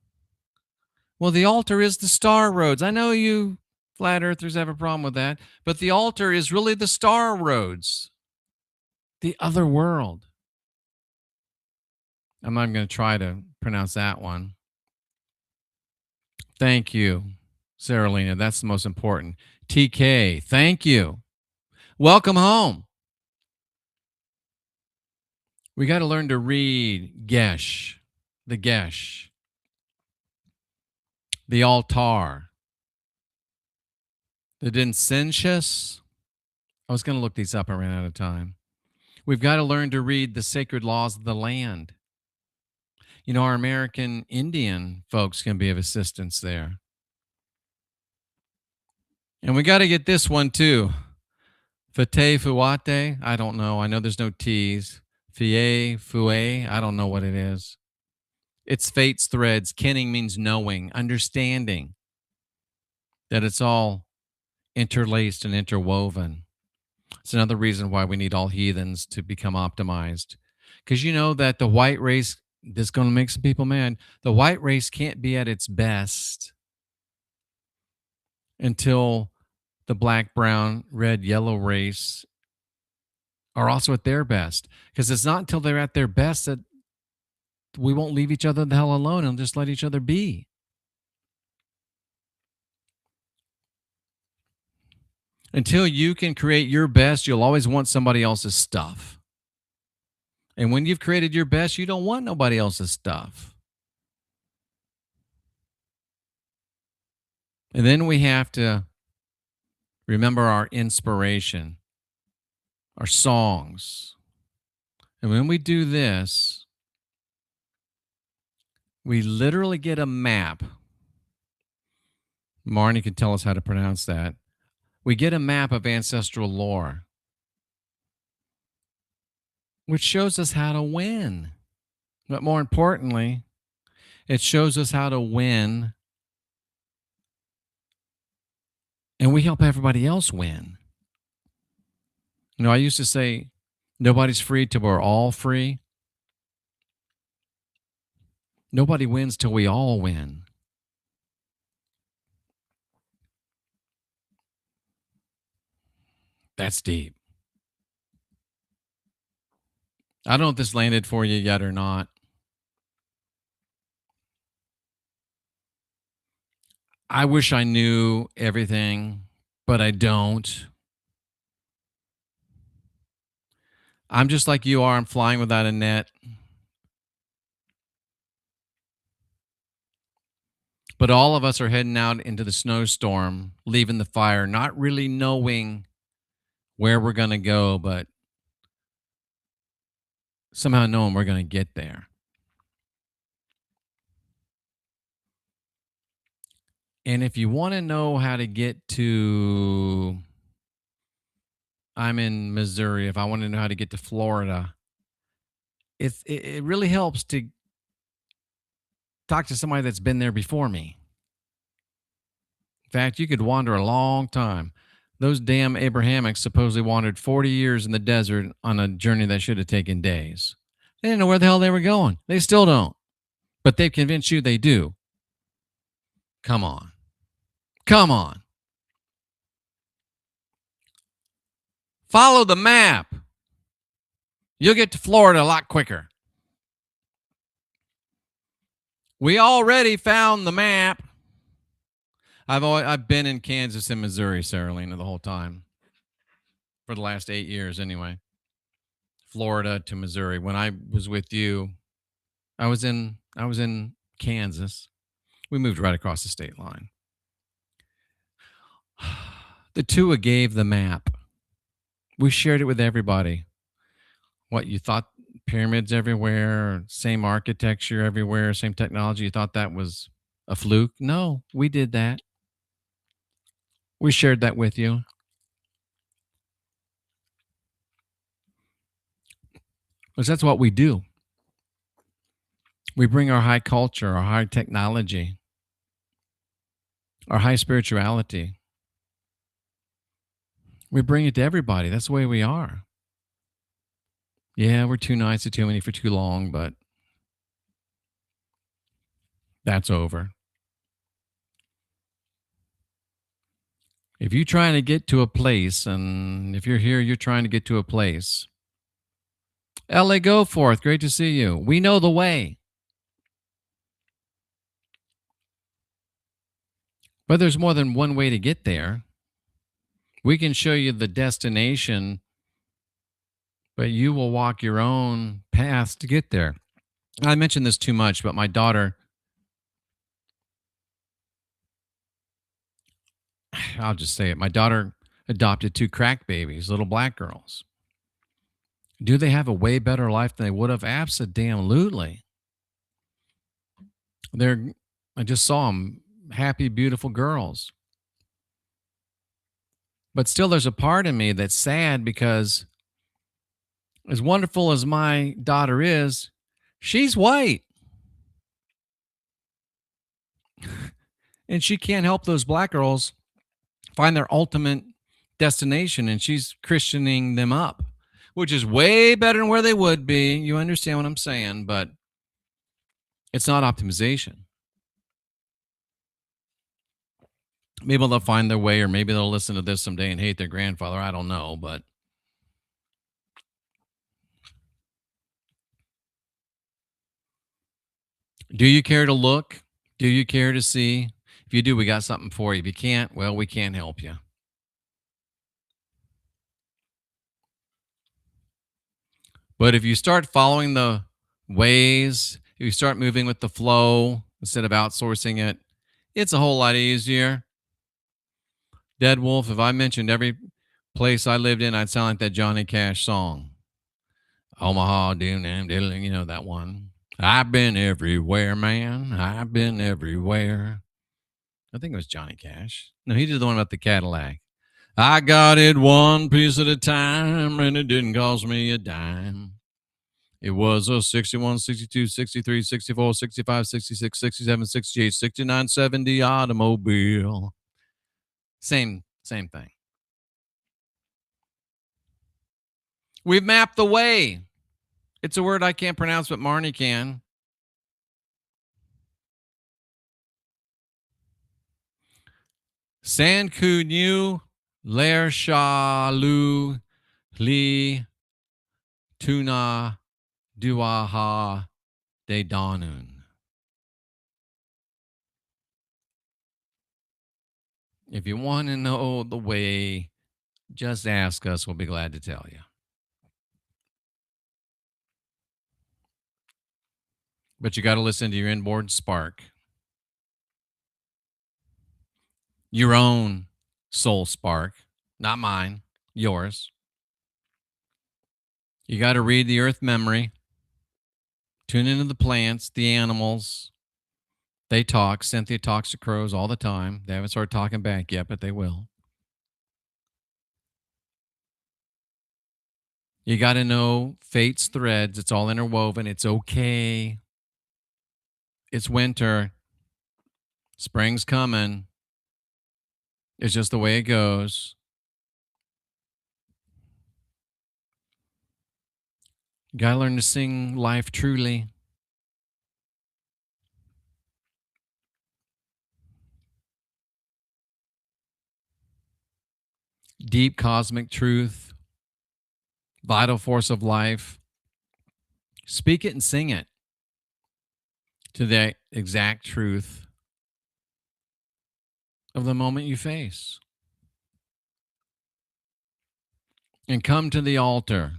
Well, the altar is the star roads. I know you flat earthers have a problem with that, but the altar is really the star roads, the other world. I'm not going to try to pronounce that one. Thank you, Saralina. That's the most important. TK, thank you. Welcome home. We got to learn to read Gesh, the Gesh, the altar, the Dinsentius. I was going to look these up. I ran out of time. We've got to learn to read the sacred laws of the land. You know, our American Indian folks can be of assistance there. And we got to get this one too. Fate fuate. I don't know. I know there's no T's. Fie fue. I don't know what it is. It's fate's threads. Kenning means knowing, understanding that it's all interlaced and interwoven. It's another reason why we need all heathens to become optimized. Because you know that the white race, this is going to make some people mad, the white race can't be at its best until the black, brown, red, yellow race are also at their best. Because it's not until they're at their best that we won't leave each other the hell alone and just let each other be. Until you can create your best, you'll always want somebody else's stuff. And when you've created your best, you don't want nobody else's stuff. And then we have to remember our inspiration, our songs. And when we do this, we literally get a map. Marnie can tell us how to pronounce that. We get a map of ancestral lore, which shows us how to win. But more importantly, it shows us how to win, and we help everybody else win. You know, I used to say, nobody's free till we're all free. Nobody wins till we all win. That's deep. I don't know if this landed for you yet or not. I wish I knew everything, but I don't. I'm just like you are. I'm flying without a net. But all of us are heading out into the snowstorm, leaving the fire, not really knowing where we're going to go, but somehow knowing we're going to get there. And if you want to know how to get to, I'm in Missouri. If I want to know how to get to Florida, it really helps to talk to somebody that's been there before me. In fact, you could wander a long time. Those damn Abrahamics supposedly wandered 40 years in the desert on a journey that should have taken days. They didn't know where the hell they were going. They still don't. But they've convinced you they do. Come on. Come on. Follow the map. You'll get to Florida a lot quicker. We already found the map. I've been in Kansas and Missouri, Saralina, the whole time. For the last 8 years, anyway. Florida to Missouri. When I was with you, I was in Kansas. We moved right across the state line. The Tua gave the map. We shared it with everybody. What you thought pyramids everywhere, same architecture everywhere, same technology. You thought that was a fluke? No, we did that. We shared that with you. Because that's what we do. We bring our high culture, our high technology, our high spirituality. We bring it to everybody. That's the way we are. Yeah, we're too nice to too many for too long, but that's over. If you're trying to get to a place, and if you're here, you're trying to get to a place, LA, go forth. Great to see you. We know the way, but there's more than one way to get there. We can show you the destination, but you will walk your own path to get there. I mentioned this too much, but my daughter, I'll just say it. My daughter adopted two crack babies, little black girls. Do they have a way better life than they would have? Absolutely. They're, I just saw them, happy, beautiful girls. But still, there's a part of me that's sad because, as wonderful as my daughter is, she's white. And she can't help those black girls find their ultimate destination. And she's Christianing them up, which is way better than where they would be. You understand what I'm saying? But it's not optimization. Maybe they'll find their way, or maybe they'll listen to this someday and hate their grandfather. I don't know. But do you care to look? Do you care to see? If you do, we got something for you. If you can't, well, we can't help you. But if you start following the ways, if you start moving with the flow instead of outsourcing it, it's a whole lot easier. Dead Wolf, if I mentioned every place I lived in, I'd sound like that Johnny Cash song. Omaha, you know that one. I've been everywhere, man. I've been everywhere. I think it was Johnny Cash. No, he did the one about the Cadillac. I got it one piece at a time, and it didn't cost me a dime. It was a 61, 62, 63, 64, 65, 66, 67, 68, 69, 70 automobile. Same thing. We've mapped the way. It's a word I can't pronounce, but Marnie can. San Kunyu Ler Shalu Li Tuna Duaha De Danun. If you want to know the way, just ask us. We'll be glad to tell you. But you got to listen to your inboard spark, your own soul spark, not mine, yours. You got to read the earth memory, tune into the plants, the animals. They talk. Cynthia talks to crows all the time. They haven't started talking back yet, but they will. You got to know fate's threads. It's all interwoven. It's okay. It's winter. Spring's coming. It's just the way it goes. You got to learn to sing life truly. Deep cosmic truth, vital force of life. Speak it and sing it to the exact truth of the moment you face. And come to the altar,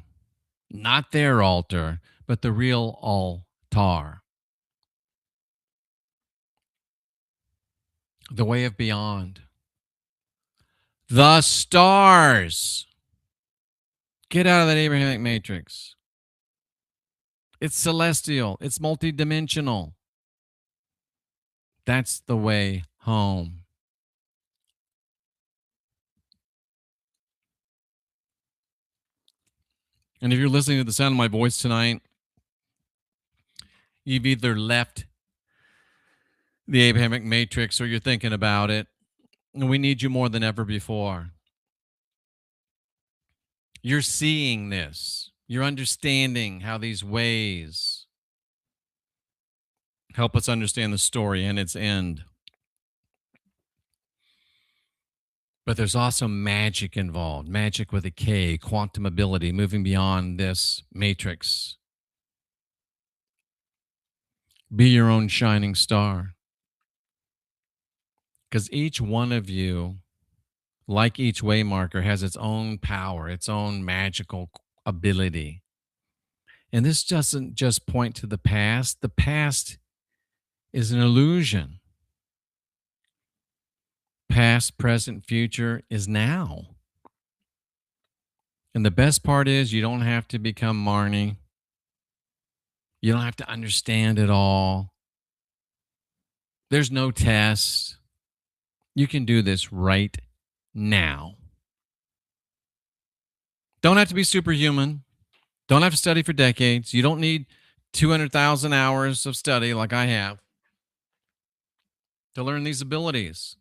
not their altar, but the real altar. The way of beyond. The stars. Get out of that Abrahamic matrix. It's celestial. It's multidimensional. That's the way home. And if you're listening to the sound of my voice tonight, you've either left the Abrahamic matrix or you're thinking about it. And we need you more than ever before. You're seeing this. You're understanding how these ways help us understand the story and its end. But there's also magic involved, magic with a K, quantum ability, moving beyond this matrix. Be your own shining star. Because each one of you, like each waymarker, has its own power, its own magical ability. And this doesn't just point to the past. The past is an illusion. Past, present, future is now. And the best part is you don't have to become Marnie. You don't have to understand it all. There's no test. You can do this right now. Don't have to be superhuman. Don't have to study for decades. You don't need 200,000 hours of study like I have to learn these abilities.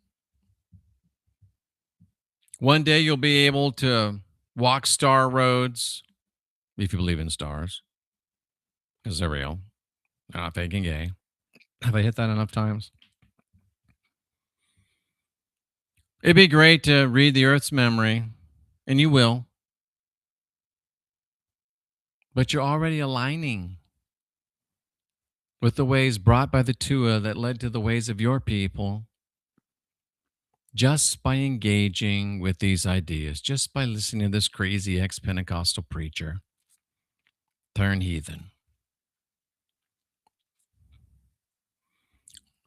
One day you'll be able to walk star roads, if you believe in stars, because they're real. They're not fake and gay. Have I hit that enough times? It'd be great to read the Earth's memory, and you will. But you're already aligning with the ways brought by the Tua that led to the ways of your people, just by engaging with these ideas, just by listening to this crazy ex-Pentecostal preacher turn heathen.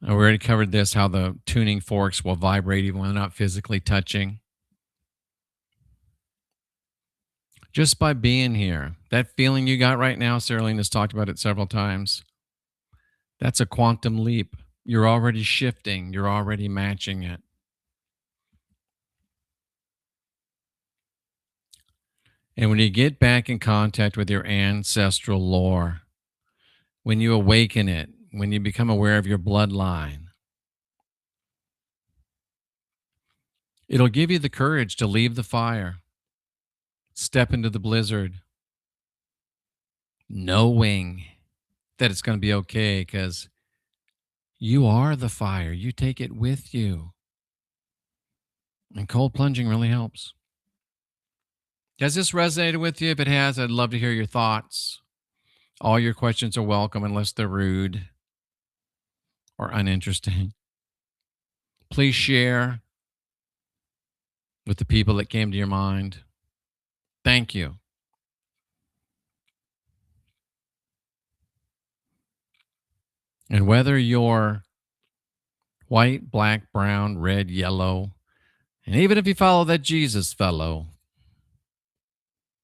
We already covered this, how the tuning forks will vibrate even when they're not physically touching. Just by being here, that feeling you got right now, Sarah has talked about it several times, that's a quantum leap. You're already shifting. You're already matching it. And when you get back in contact with your ancestral lore, when you awaken it, when you become aware of your bloodline, it'll give you the courage to leave the fire, step into the blizzard, knowing that it's going to be okay because you are the fire. You take it with you. And cold plunging really helps. Has this resonated with you? If it has, I'd love to hear your thoughts. All your questions are welcome unless they're rude or uninteresting. Please share with the people that came to your mind. Thank you. And whether you're white, black, brown, red, yellow, and even if you follow that Jesus fellow,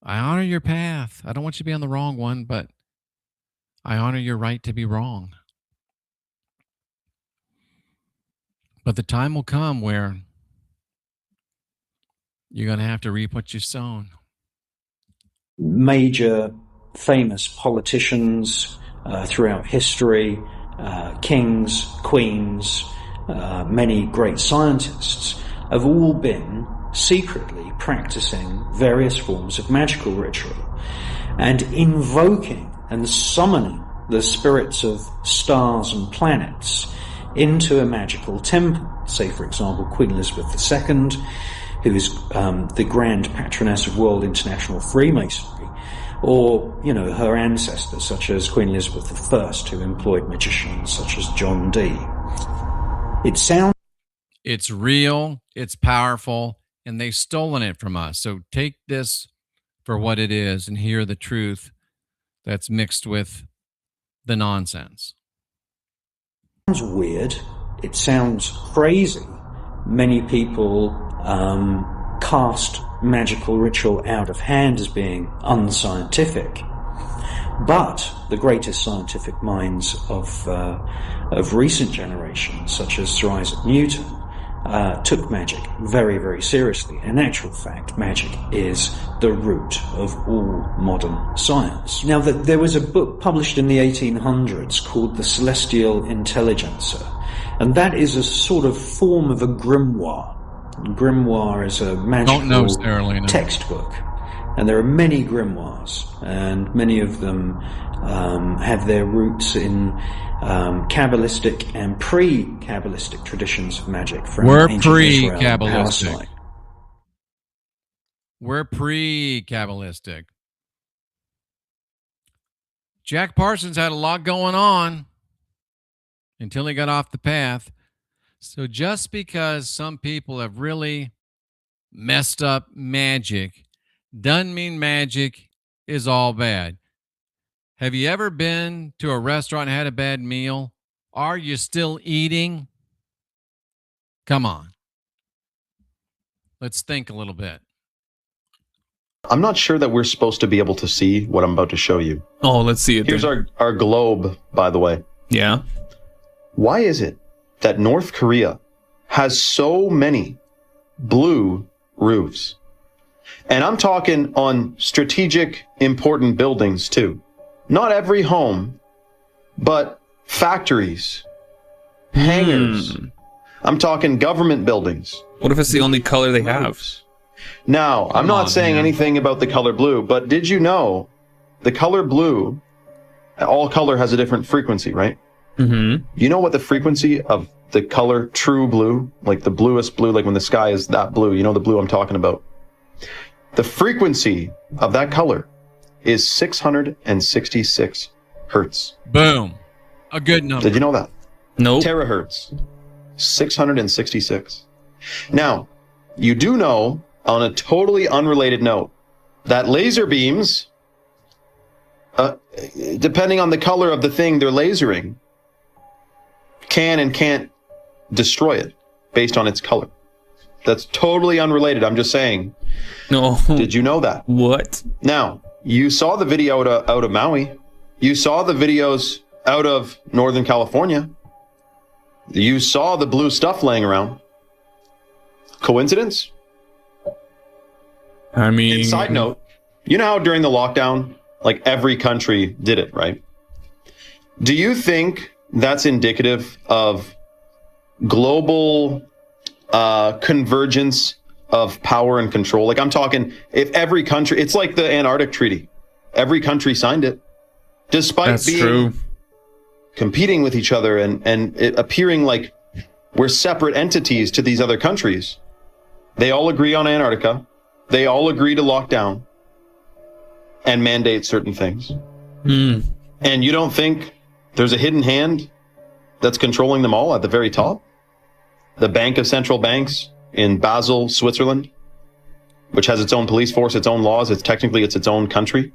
I honor your path. I don't want you to be on the wrong one, but I honor your right to be wrong. But the time will come where you're going to have to reap what you've sown. Major famous politicians throughout history, kings, queens, many great scientists have all been secretly practicing various forms of magical ritual and invoking and summoning the spirits of stars and planets into a magical temple. Say, for example, Queen Elizabeth II, who is the grand patroness of World International Freemasonry, or, her ancestors, such as Queen Elizabeth I, who employed magicians such as John Dee. It's real, it's powerful, and they've stolen it from us. So take this for what it is and hear the truth that's mixed with the nonsense. It sounds weird. It sounds crazy. Many people cast magical ritual out of hand as being unscientific. But the greatest scientific minds of recent generations, such as Sir Isaac Newton, took magic very, very seriously. In actual fact, magic is the root of all modern science. Now, there was a book published in the 1800s called The Celestial Intelligencer, and that is a sort of form of a grimoire. Grimoire is a magical textbook, and there are many grimoires, and many of them have their roots in Kabbalistic and pre-Kabbalistic traditions of magic from ancient Israel and Palestine. We're pre-Kabbalistic. Jack Parsons had a lot going on until he got off the path. So just because some people have really messed up magic doesn't mean magic is all bad. Have you ever been to a restaurant and had a bad meal? Are you still eating? Come on. Let's think a little bit. I'm not sure that we're supposed to be able to see what I'm about to show you. Oh, let's see it. Here's our globe, by the way. Yeah. Why is it that North Korea has so many blue roofs? And I'm talking on strategic, important buildings, too. Not every home, but factories, hangars. I'm talking government buildings. What if it's the only color they have? Now, I'm not saying anything about the color blue, but did you know the color blue, all color has a different frequency, right? Mm-hmm. You know what the frequency of the color true blue, like the bluest blue, like when the sky is that blue, you know the blue I'm talking about? The frequency of that color is 666 hertz. Boom. A good number. Did you know that? Nope. Terahertz. 666. Now, you do know, on a totally unrelated note, that laser beams, depending on the color of the thing they're lasering, can and can't destroy it based on its color. That's totally unrelated. I'm just saying. No. Did you know that? What? Now, you saw the video out of Maui. You saw the videos out of Northern California. You saw the blue stuff laying around. Coincidence? I mean... And side note, you know how during the lockdown, like every country did it, right? Do you think that's indicative of global convergence of power and control? Like I'm talking, if every country, it's like the Antarctic Treaty. Every country signed it, despite being competing with each other and it appearing like we're separate entities to these other countries. They all agree on Antarctica. They all agree to lock down and mandate certain things. Mm. And you don't think there's a hidden hand that's controlling them all at the very top? The Bank of Central Banks in Basel, Switzerland, which has its own police force, its own laws. It's its own country.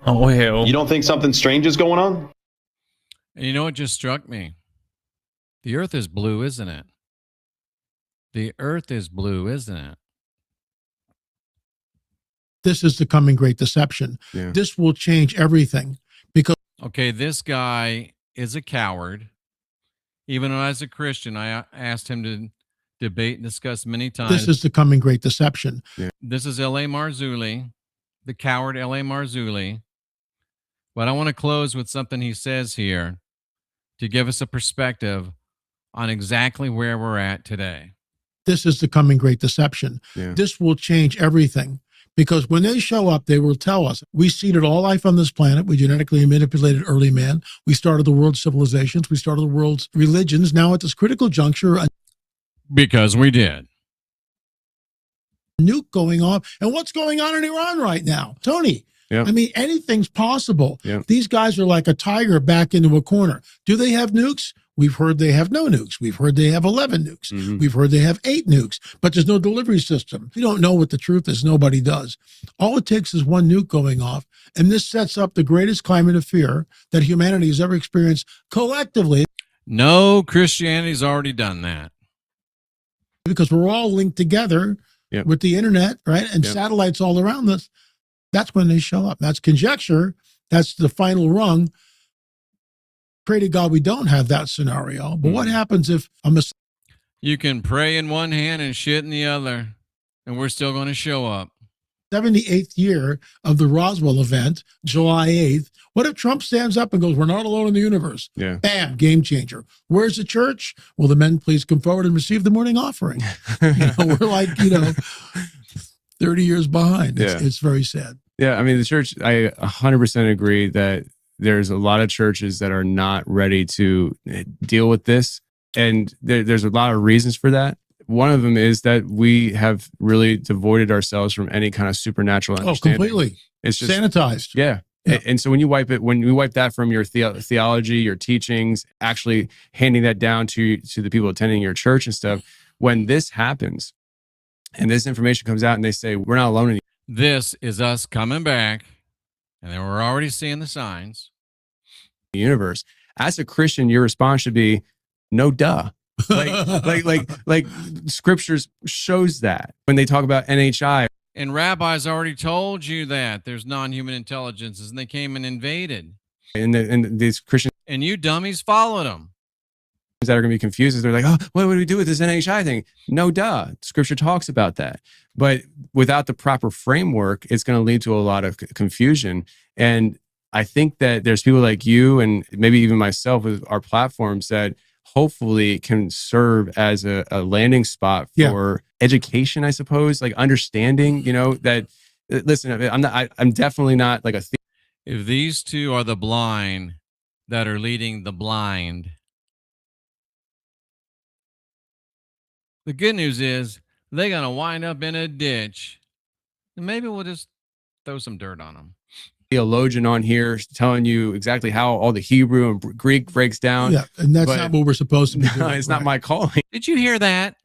Oh, hell. You don't think something strange is going on? And you know what just struck me? The earth is blue, isn't it? The earth is blue, isn't it? This is the coming great deception. Yeah. This will change everything because... Okay, this guy is a coward. Even when I was a Christian, I asked him to debate and discuss many times. This is the coming great deception. Yeah. This is L.A. Marzulli, the coward L.A. Marzulli. But I want to close with something he says here to give us a perspective on exactly where we're at today. This is the coming great deception. Yeah. This will change everything. Because when they show up, they will tell us, we seeded all life on this planet. We genetically manipulated early man. We started the world's civilizations. We started the world's religions. Now at this critical juncture... Because we did. Nuke going off. And what's going on in Iran right now? Tony, yeah. I mean, anything's possible. Yeah. These guys are like a tiger back into a corner. Do they have nukes? We've heard they have no nukes. We've heard they have 11 nukes. Mm-hmm. We've heard they have 8 nukes, but there's no delivery system. We don't know what the truth is. Nobody does. All it takes is one nuke going off, and this sets up the greatest climate of fear that humanity has ever experienced collectively. No, Christianity's already done that. Because we're all linked together with the internet, right? And satellites all around us. That's when they show up. That's conjecture. That's the final rung. Pray to God we don't have that scenario. But what happens if a Messiah? You can pray in one hand and shit in the other, and we're still going to show up. 78th year of the Roswell event, July 8th. What if Trump stands up and goes, "We're not alone in the universe"? Yeah. Bam, game changer. Where's the church? Will the men please come forward and receive the morning offering? We're like, 30 years behind. It's very sad. Yeah, I mean, the church, I 100% agree that there's a lot of churches that are not ready to deal with this. And there's a lot of reasons for that. One of them is that we have really devoided ourselves from any kind of supernatural understanding. Oh, completely. It's just sanitized. Yeah. And so when you wipe that from your theology, your teachings, actually handing that down to the people attending your church and stuff, when this happens and this information comes out and they say, we're not alone anymore. This is us coming back, and then we're already seeing the signs. The universe. As a Christian, your response should be, no duh. like scriptures shows that when they talk about NHI. And rabbis already told you that there's non-human intelligences, and they came and invaded. And these Christians, and you dummies followed them. That are going to be confused. They're like, oh, what do we do with this NHI thing? No duh. Scripture talks about that. But without the proper framework, it's going to lead to a lot of confusion. And I think that there's people like you and maybe even myself with our platforms that hopefully can serve as a landing spot for education, I suppose, like understanding, that, listen, I'm definitely not like if these two are the blind that are leading the blind, the good news is they're going to wind up in a ditch. And maybe we'll just throw some dirt on them. Theologian on here telling you exactly how all the Hebrew and Greek breaks down. Yeah, and that's not what we're supposed to be doing. No, it's not my calling. Did you hear that?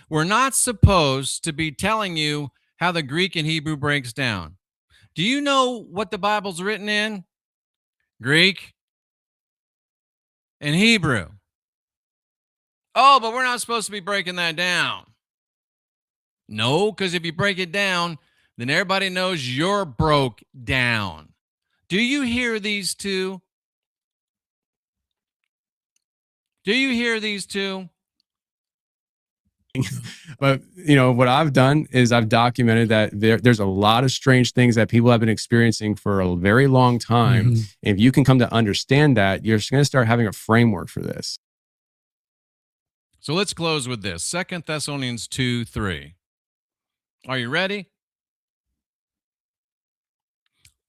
We're not supposed to be telling you how the Greek and Hebrew breaks down. Do you know what the Bible's written in? Greek and Hebrew. Oh, but we're not supposed to be breaking that down. No, because if you break it down, then everybody knows you're broke down. Do you hear these two? Do you hear these two? But, what I've done is I've documented that there's a lot of strange things that people have been experiencing for a very long time. Mm-hmm. If you can come to understand that, you're going to start having a framework for this. So let's close with this. 2 Thessalonians 2:3. Are you ready?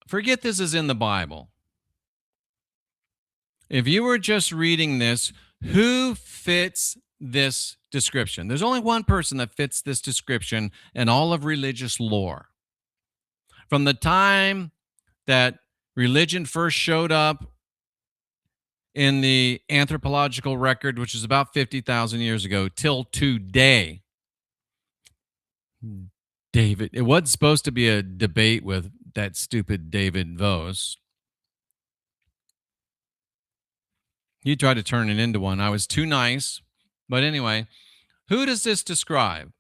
Forget this is in the Bible. If you were just reading this, who fits this description? There's only one person that fits this description in all of religious lore. From the time that religion first showed up in the anthropological record, which is about 50,000 years ago, till today, David, it wasn't supposed to be a debate with that stupid David Vos. He tried to turn it into one. I was too nice. But anyway, who does this describe?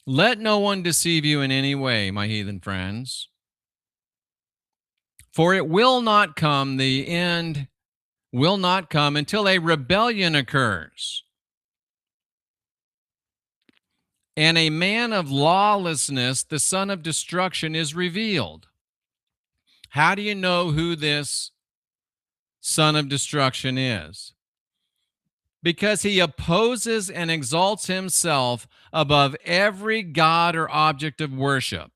Let no one deceive you in any way, my heathen friends. For it will not come, the end will not come until a rebellion occurs. And a man of lawlessness, the son of destruction, is revealed. How do you know who this son of destruction is? Because he opposes and exalts himself above every god or object of worship.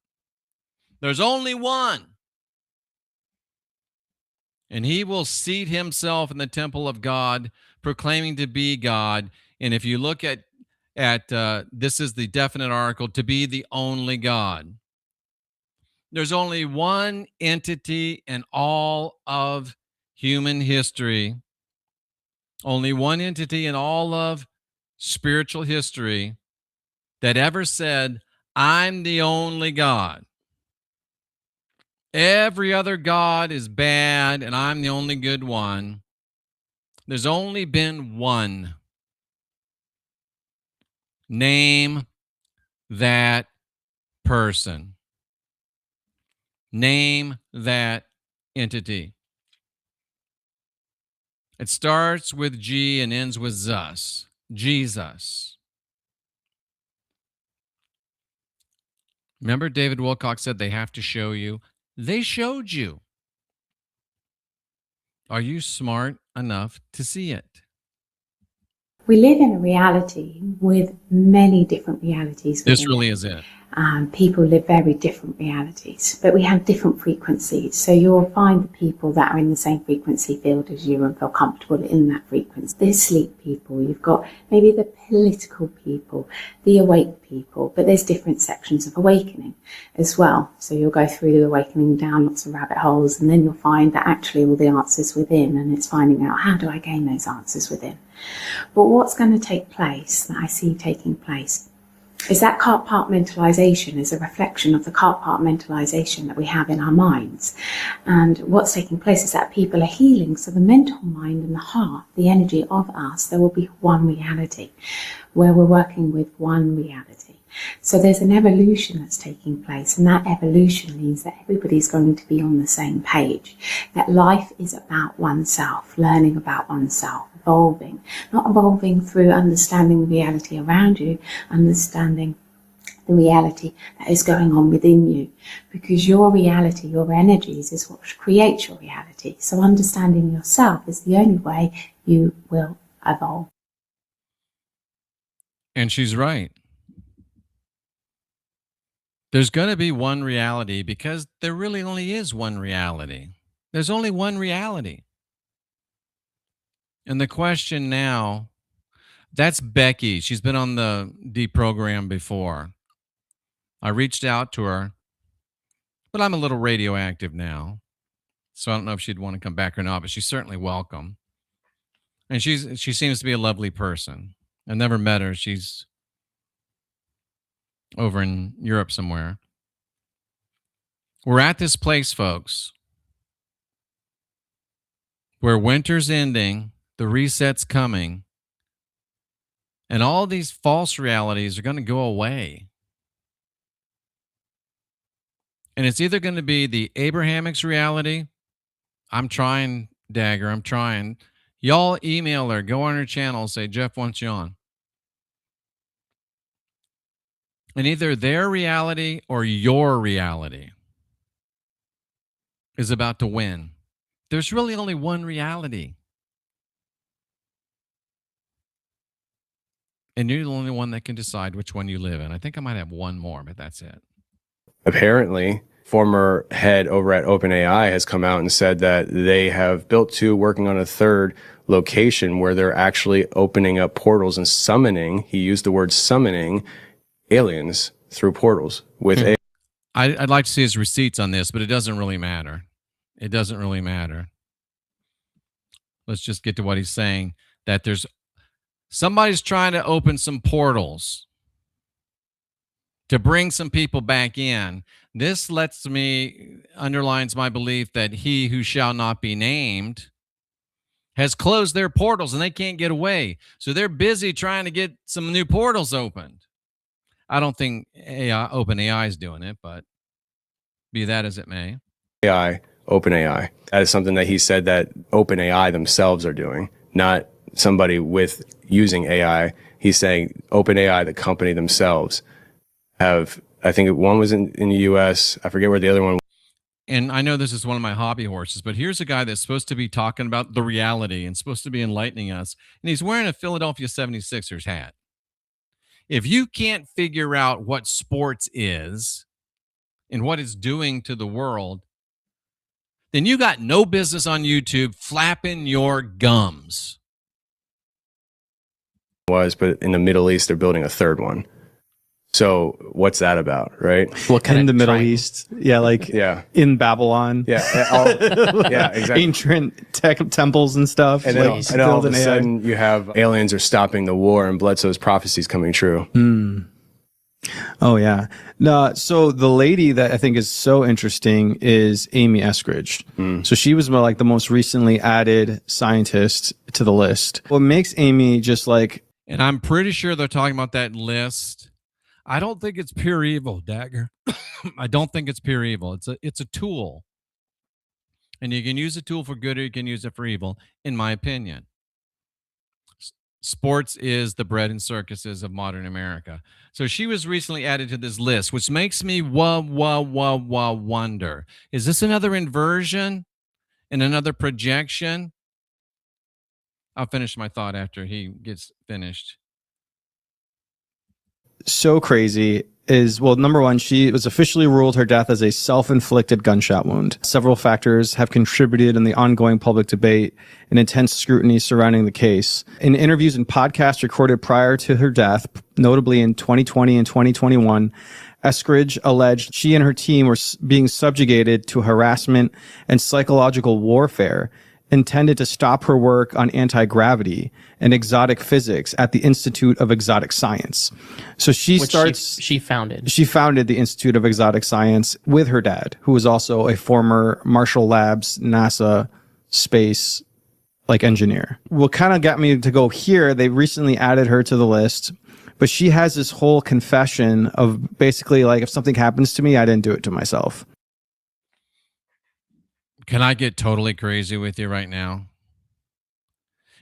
There's only one. And he will seat himself in the temple of God, proclaiming to be God. And if you look at this is the definite article, to be the only God. There's only one entity in all of human history, only one entity in all of spiritual history that ever said, I'm the only God. Every other God is bad, and I'm the only good one. There's only been one. Name that person. Name that entity. It starts with G and ends with Zus. Jesus. Remember David Wilcock said they have to show you? They showed you. Are you smart enough to see it? We live in a reality with many different realities. This really is it. People live very different realities, but we have different frequencies. So you'll find the people that are in the same frequency field as you and feel comfortable in that frequency. There's sleep people, you've got maybe the political people, the awake people, but there's different sections of awakening as well. So you'll go through the awakening down lots of rabbit holes, and then you'll find that actually all the answers within, and it's finding out, how do I gain those answers within? But what's going to take place, that I see taking place, is that compartmentalization is a reflection of the compartmentalization that we have in our minds. And what's taking place is that people are healing. So the mental mind and the heart, the energy of us, there will be one reality where we're working with one reality. So there's an evolution that's taking place, and that evolution means that everybody's going to be on the same page, that life is about oneself, learning about oneself, evolving, not evolving through understanding the reality around you, understanding the reality that is going on within you, because your reality, your energies is what creates your reality. So understanding yourself is the only way you will evolve. And she's right. There's going to be one reality, because there really only is one reality. There's only one reality. And the question now, that's Becky. She's been on the deprogram before. I reached out to her, but I'm a little radioactive now. So I don't know if she'd want to come back or not, but she's certainly welcome. And she seems to be a lovely person. I never met her. She's over in Europe somewhere. We're at this place, folks, where winter's ending, the reset's coming, and all these false realities are going to go away. And it's either going to be the Abrahamics reality. I'm trying, Dagger, I'm trying. Y'all email her, go on her channel, say, Jeff wants you on. And either their reality or your reality is about to win. There's really only one reality. And you're the only one that can decide which one you live in. I think I might have one more, but that's it. Apparently, former head over at OpenAI has come out and said that they have built two, working on a third location where they're actually opening up portals and summoning, he used the word summoning, aliens through portals with AI. I'd like to see his receipts on this, but it doesn't really matter. It doesn't really matter. Let's just get to what he's saying, that there's somebody's trying to open some portals to bring some people back in. This underlines my belief that he who shall not be named has closed their portals and they can't get away. So they're busy trying to get some new portals opened. I don't think OpenAI is doing it, but be that as it may. OpenAI. That is something that he said that OpenAI themselves are doing, not somebody with using AI. He's saying OpenAI, the company themselves, have, I think one was in the US. I forget where the other one was. And I know this is one of my hobby horses, but here's a guy that's supposed to be talking about the reality and supposed to be enlightening us. And he's wearing a Philadelphia 76ers hat. If you can't figure out what sports is and what it's doing to the world, then you got no business on YouTube flapping your gums. But in the Middle East, they're building a third one. So what's that about, right? What kind in the Middle East? Yeah, like in Babylon. Yeah, exactly. Ancient temples and stuff. And then all of a sudden you have aliens are stopping the war and Bledsoe's prophecies coming true. Oh, yeah. No, so the lady that I think is so interesting is Amy Eskridge. So she was like the most recently added scientist to the list. What makes Amy just like... And I'm pretty sure they're talking about that list I don't think it's pure evil, Dagger. I don't think it's pure evil. It's a tool. And you can use a tool for good or you can use it for evil, in my opinion. Sports is the bread and circuses of modern America. So she was recently added to this list, which makes me wonder. Is this another inversion and another projection? I'll finish my thought after he gets finished. So crazy is, well, number one, she was officially ruled her death as a self-inflicted gunshot wound. Several factors have contributed in the ongoing public debate and intense scrutiny surrounding the case. In interviews and podcasts recorded prior to her death, notably in 2020 and 2021, Eskridge alleged she and her team were being subjugated to harassment and psychological warfare intended to stop her work on anti-gravity and exotic physics at the Institute of Exotic Science. So she founded the Institute of Exotic Science with her dad, who was also a former Marshall Labs NASA space engineer. What kind of got me to go here, they recently added her to the list, but she has this whole confession of basically if something happens to me, I didn't do it to myself. Can I get totally crazy with you right now?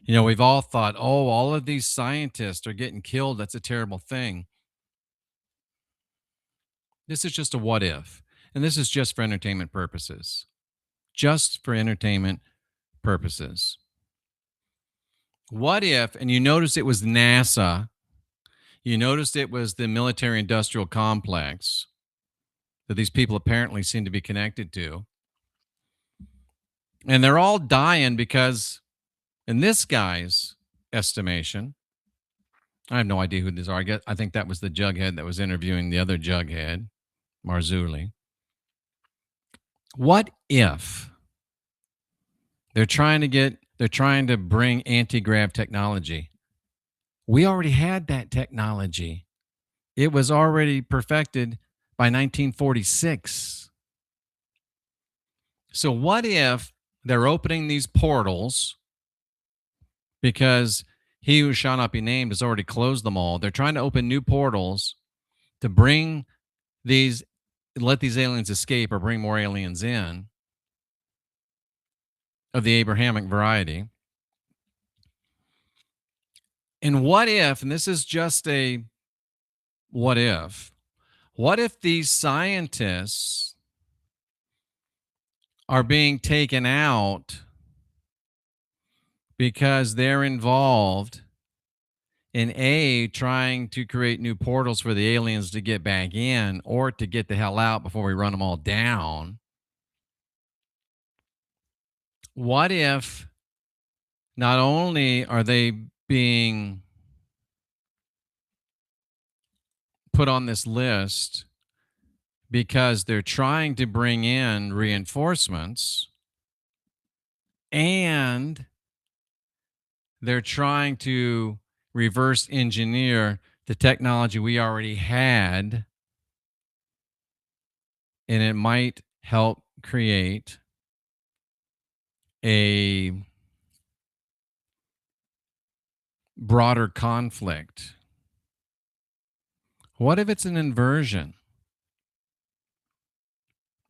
You know, we've all thought, oh, all of these scientists are getting killed. That's a terrible thing. This is just a what if. And this is just for entertainment purposes. Just for entertainment purposes. What if, and you notice it was NASA, you noticed it was the military industrial complex that these people apparently seem to be connected to. And they're all dying because, in this guy's estimation, I have no idea who these are. I think that was the Jughead that was interviewing the other Jughead, Marzulli. What if they're trying to bring anti-grav technology? We already had that technology. It was already perfected by 1946. So what if they're opening these portals because he who shall not be named has already closed them all? They're trying to open new portals to let these aliens escape or bring more aliens in of the Abrahamic variety. And what if, and this is just a what if these scientists are being taken out because they're involved in trying to create new portals for the aliens to get back in or to get the hell out before we run them all down? What if not only are they being put on this list because they're trying to bring in reinforcements and they're trying to reverse engineer the technology we already had, and it might help create a broader conflict? What if it's an inversion?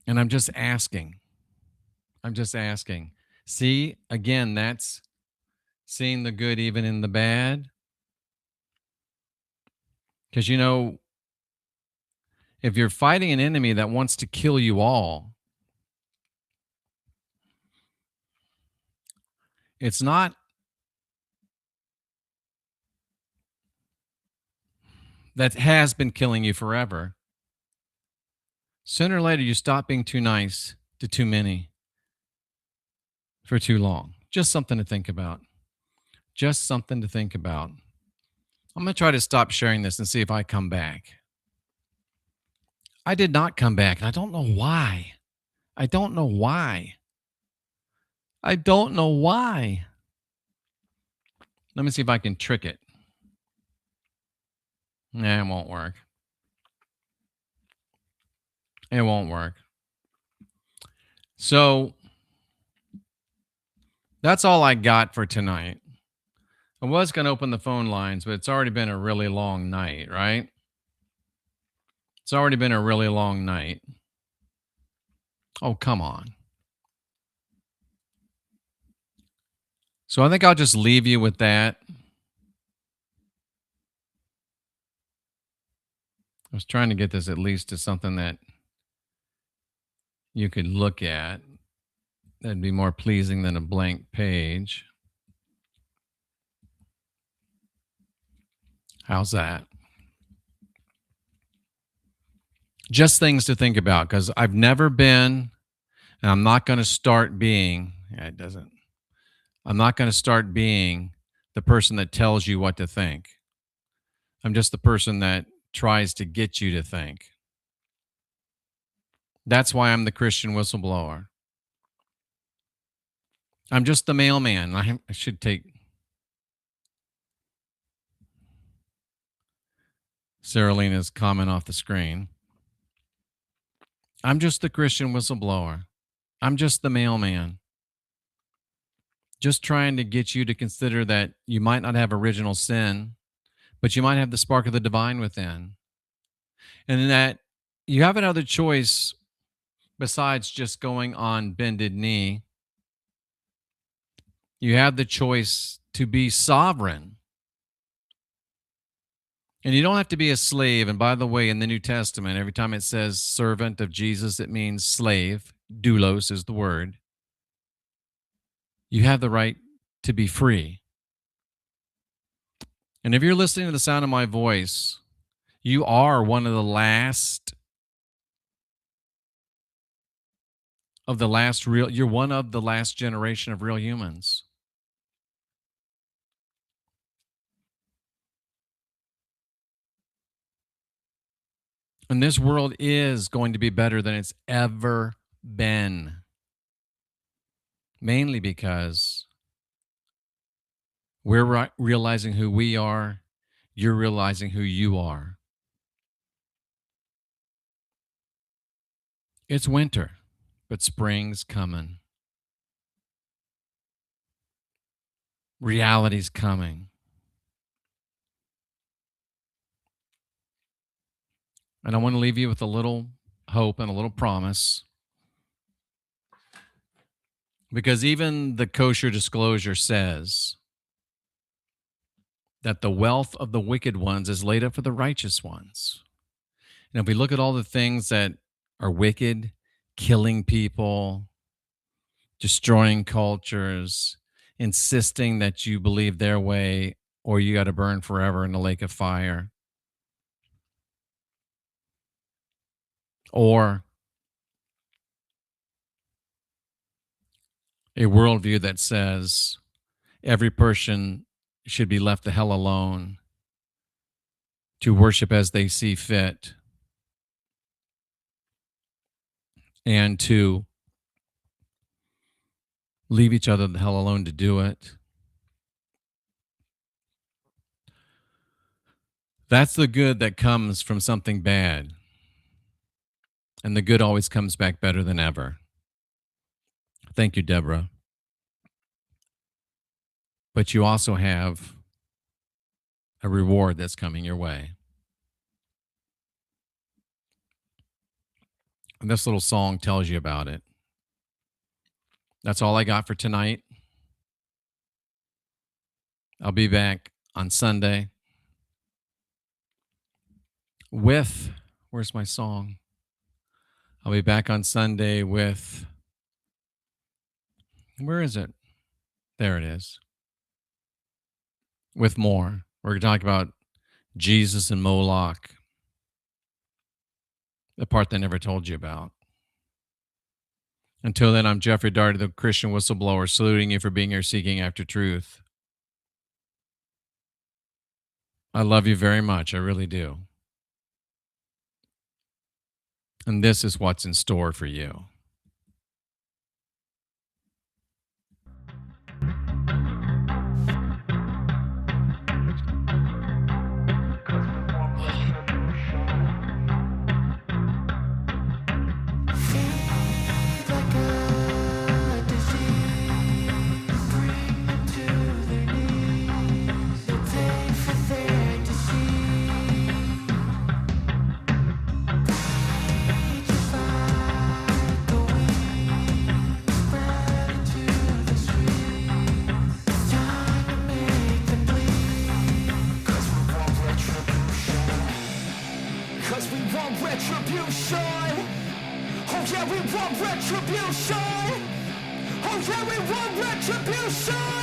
And I'm just asking. See, again, that's seeing the good even in the bad. Because, if you're fighting an enemy that wants to kill you all, it's not that has been killing you forever. Sooner or later, you stop being too nice to too many for too long. Just something to think about. I'm going to try to stop sharing this and see if I come back. I did not come back, and I don't know why. Let me see if I can trick it. Nah, it won't work. So that's all I got for tonight. I was going to open the phone lines, but it's already been a really long night, right? It's already been a really long night. Oh, come on. So I think I'll just leave you with that. I was trying to get this at least to something that you could look at. That'd be more pleasing than a blank page. How's that? Just things to think about, because I've never been, and I'm not going to start being, I'm not going to start being the person that tells you what to think. I'm just the person that tries to get you to think. That's why I'm the Christian whistleblower. I'm just the mailman. I should take Saralina's comment off the screen. I'm just the Christian whistleblower. I'm just the mailman. Just trying to get you to consider that you might not have original sin, but you might have the spark of the divine within. And that you have another choice besides just going on bended knee. You have the choice to be sovereign. And you don't have to be a slave. And by the way, in the New Testament, every time it says servant of Jesus, it means slave. Doulos is the word. You have the right to be free. And if you're listening to the sound of my voice, you are one of the last you're one of the last generation of real humans. And this world is going to be better than it's ever been. Mainly because we're realizing who we are. You're realizing who you are. It's winter, but spring's coming. Reality's coming. And I want to leave you with a little hope and a little promise. Because even the kosher disclosure says that the wealth of the wicked ones is laid up for the righteous ones. And if we look at all the things that are wicked, killing people, destroying cultures, insisting that you believe their way or you got to burn forever in the lake of fire, or a worldview that says every person should be left the hell alone to worship as they see fit and to leave each other the hell alone to do it. That's the good that comes from something bad. And the good always comes back better than ever. Thank you, Deborah. But you also have a reward that's coming your way. And this little song tells you about it. That's all I got for tonight. I'll be back on Sunday with, where's my song? I'll be back on Sunday with, where is it? There it is. With more. We're going to talk about Jesus and Moloch, the part they never told you about. Until then, I'm Jeffrey Darty, the Christian whistleblower, saluting you for being here seeking after truth. I love you very much. I really do. And this is what's in store for you. retribution. Oh yeah, we want retribution.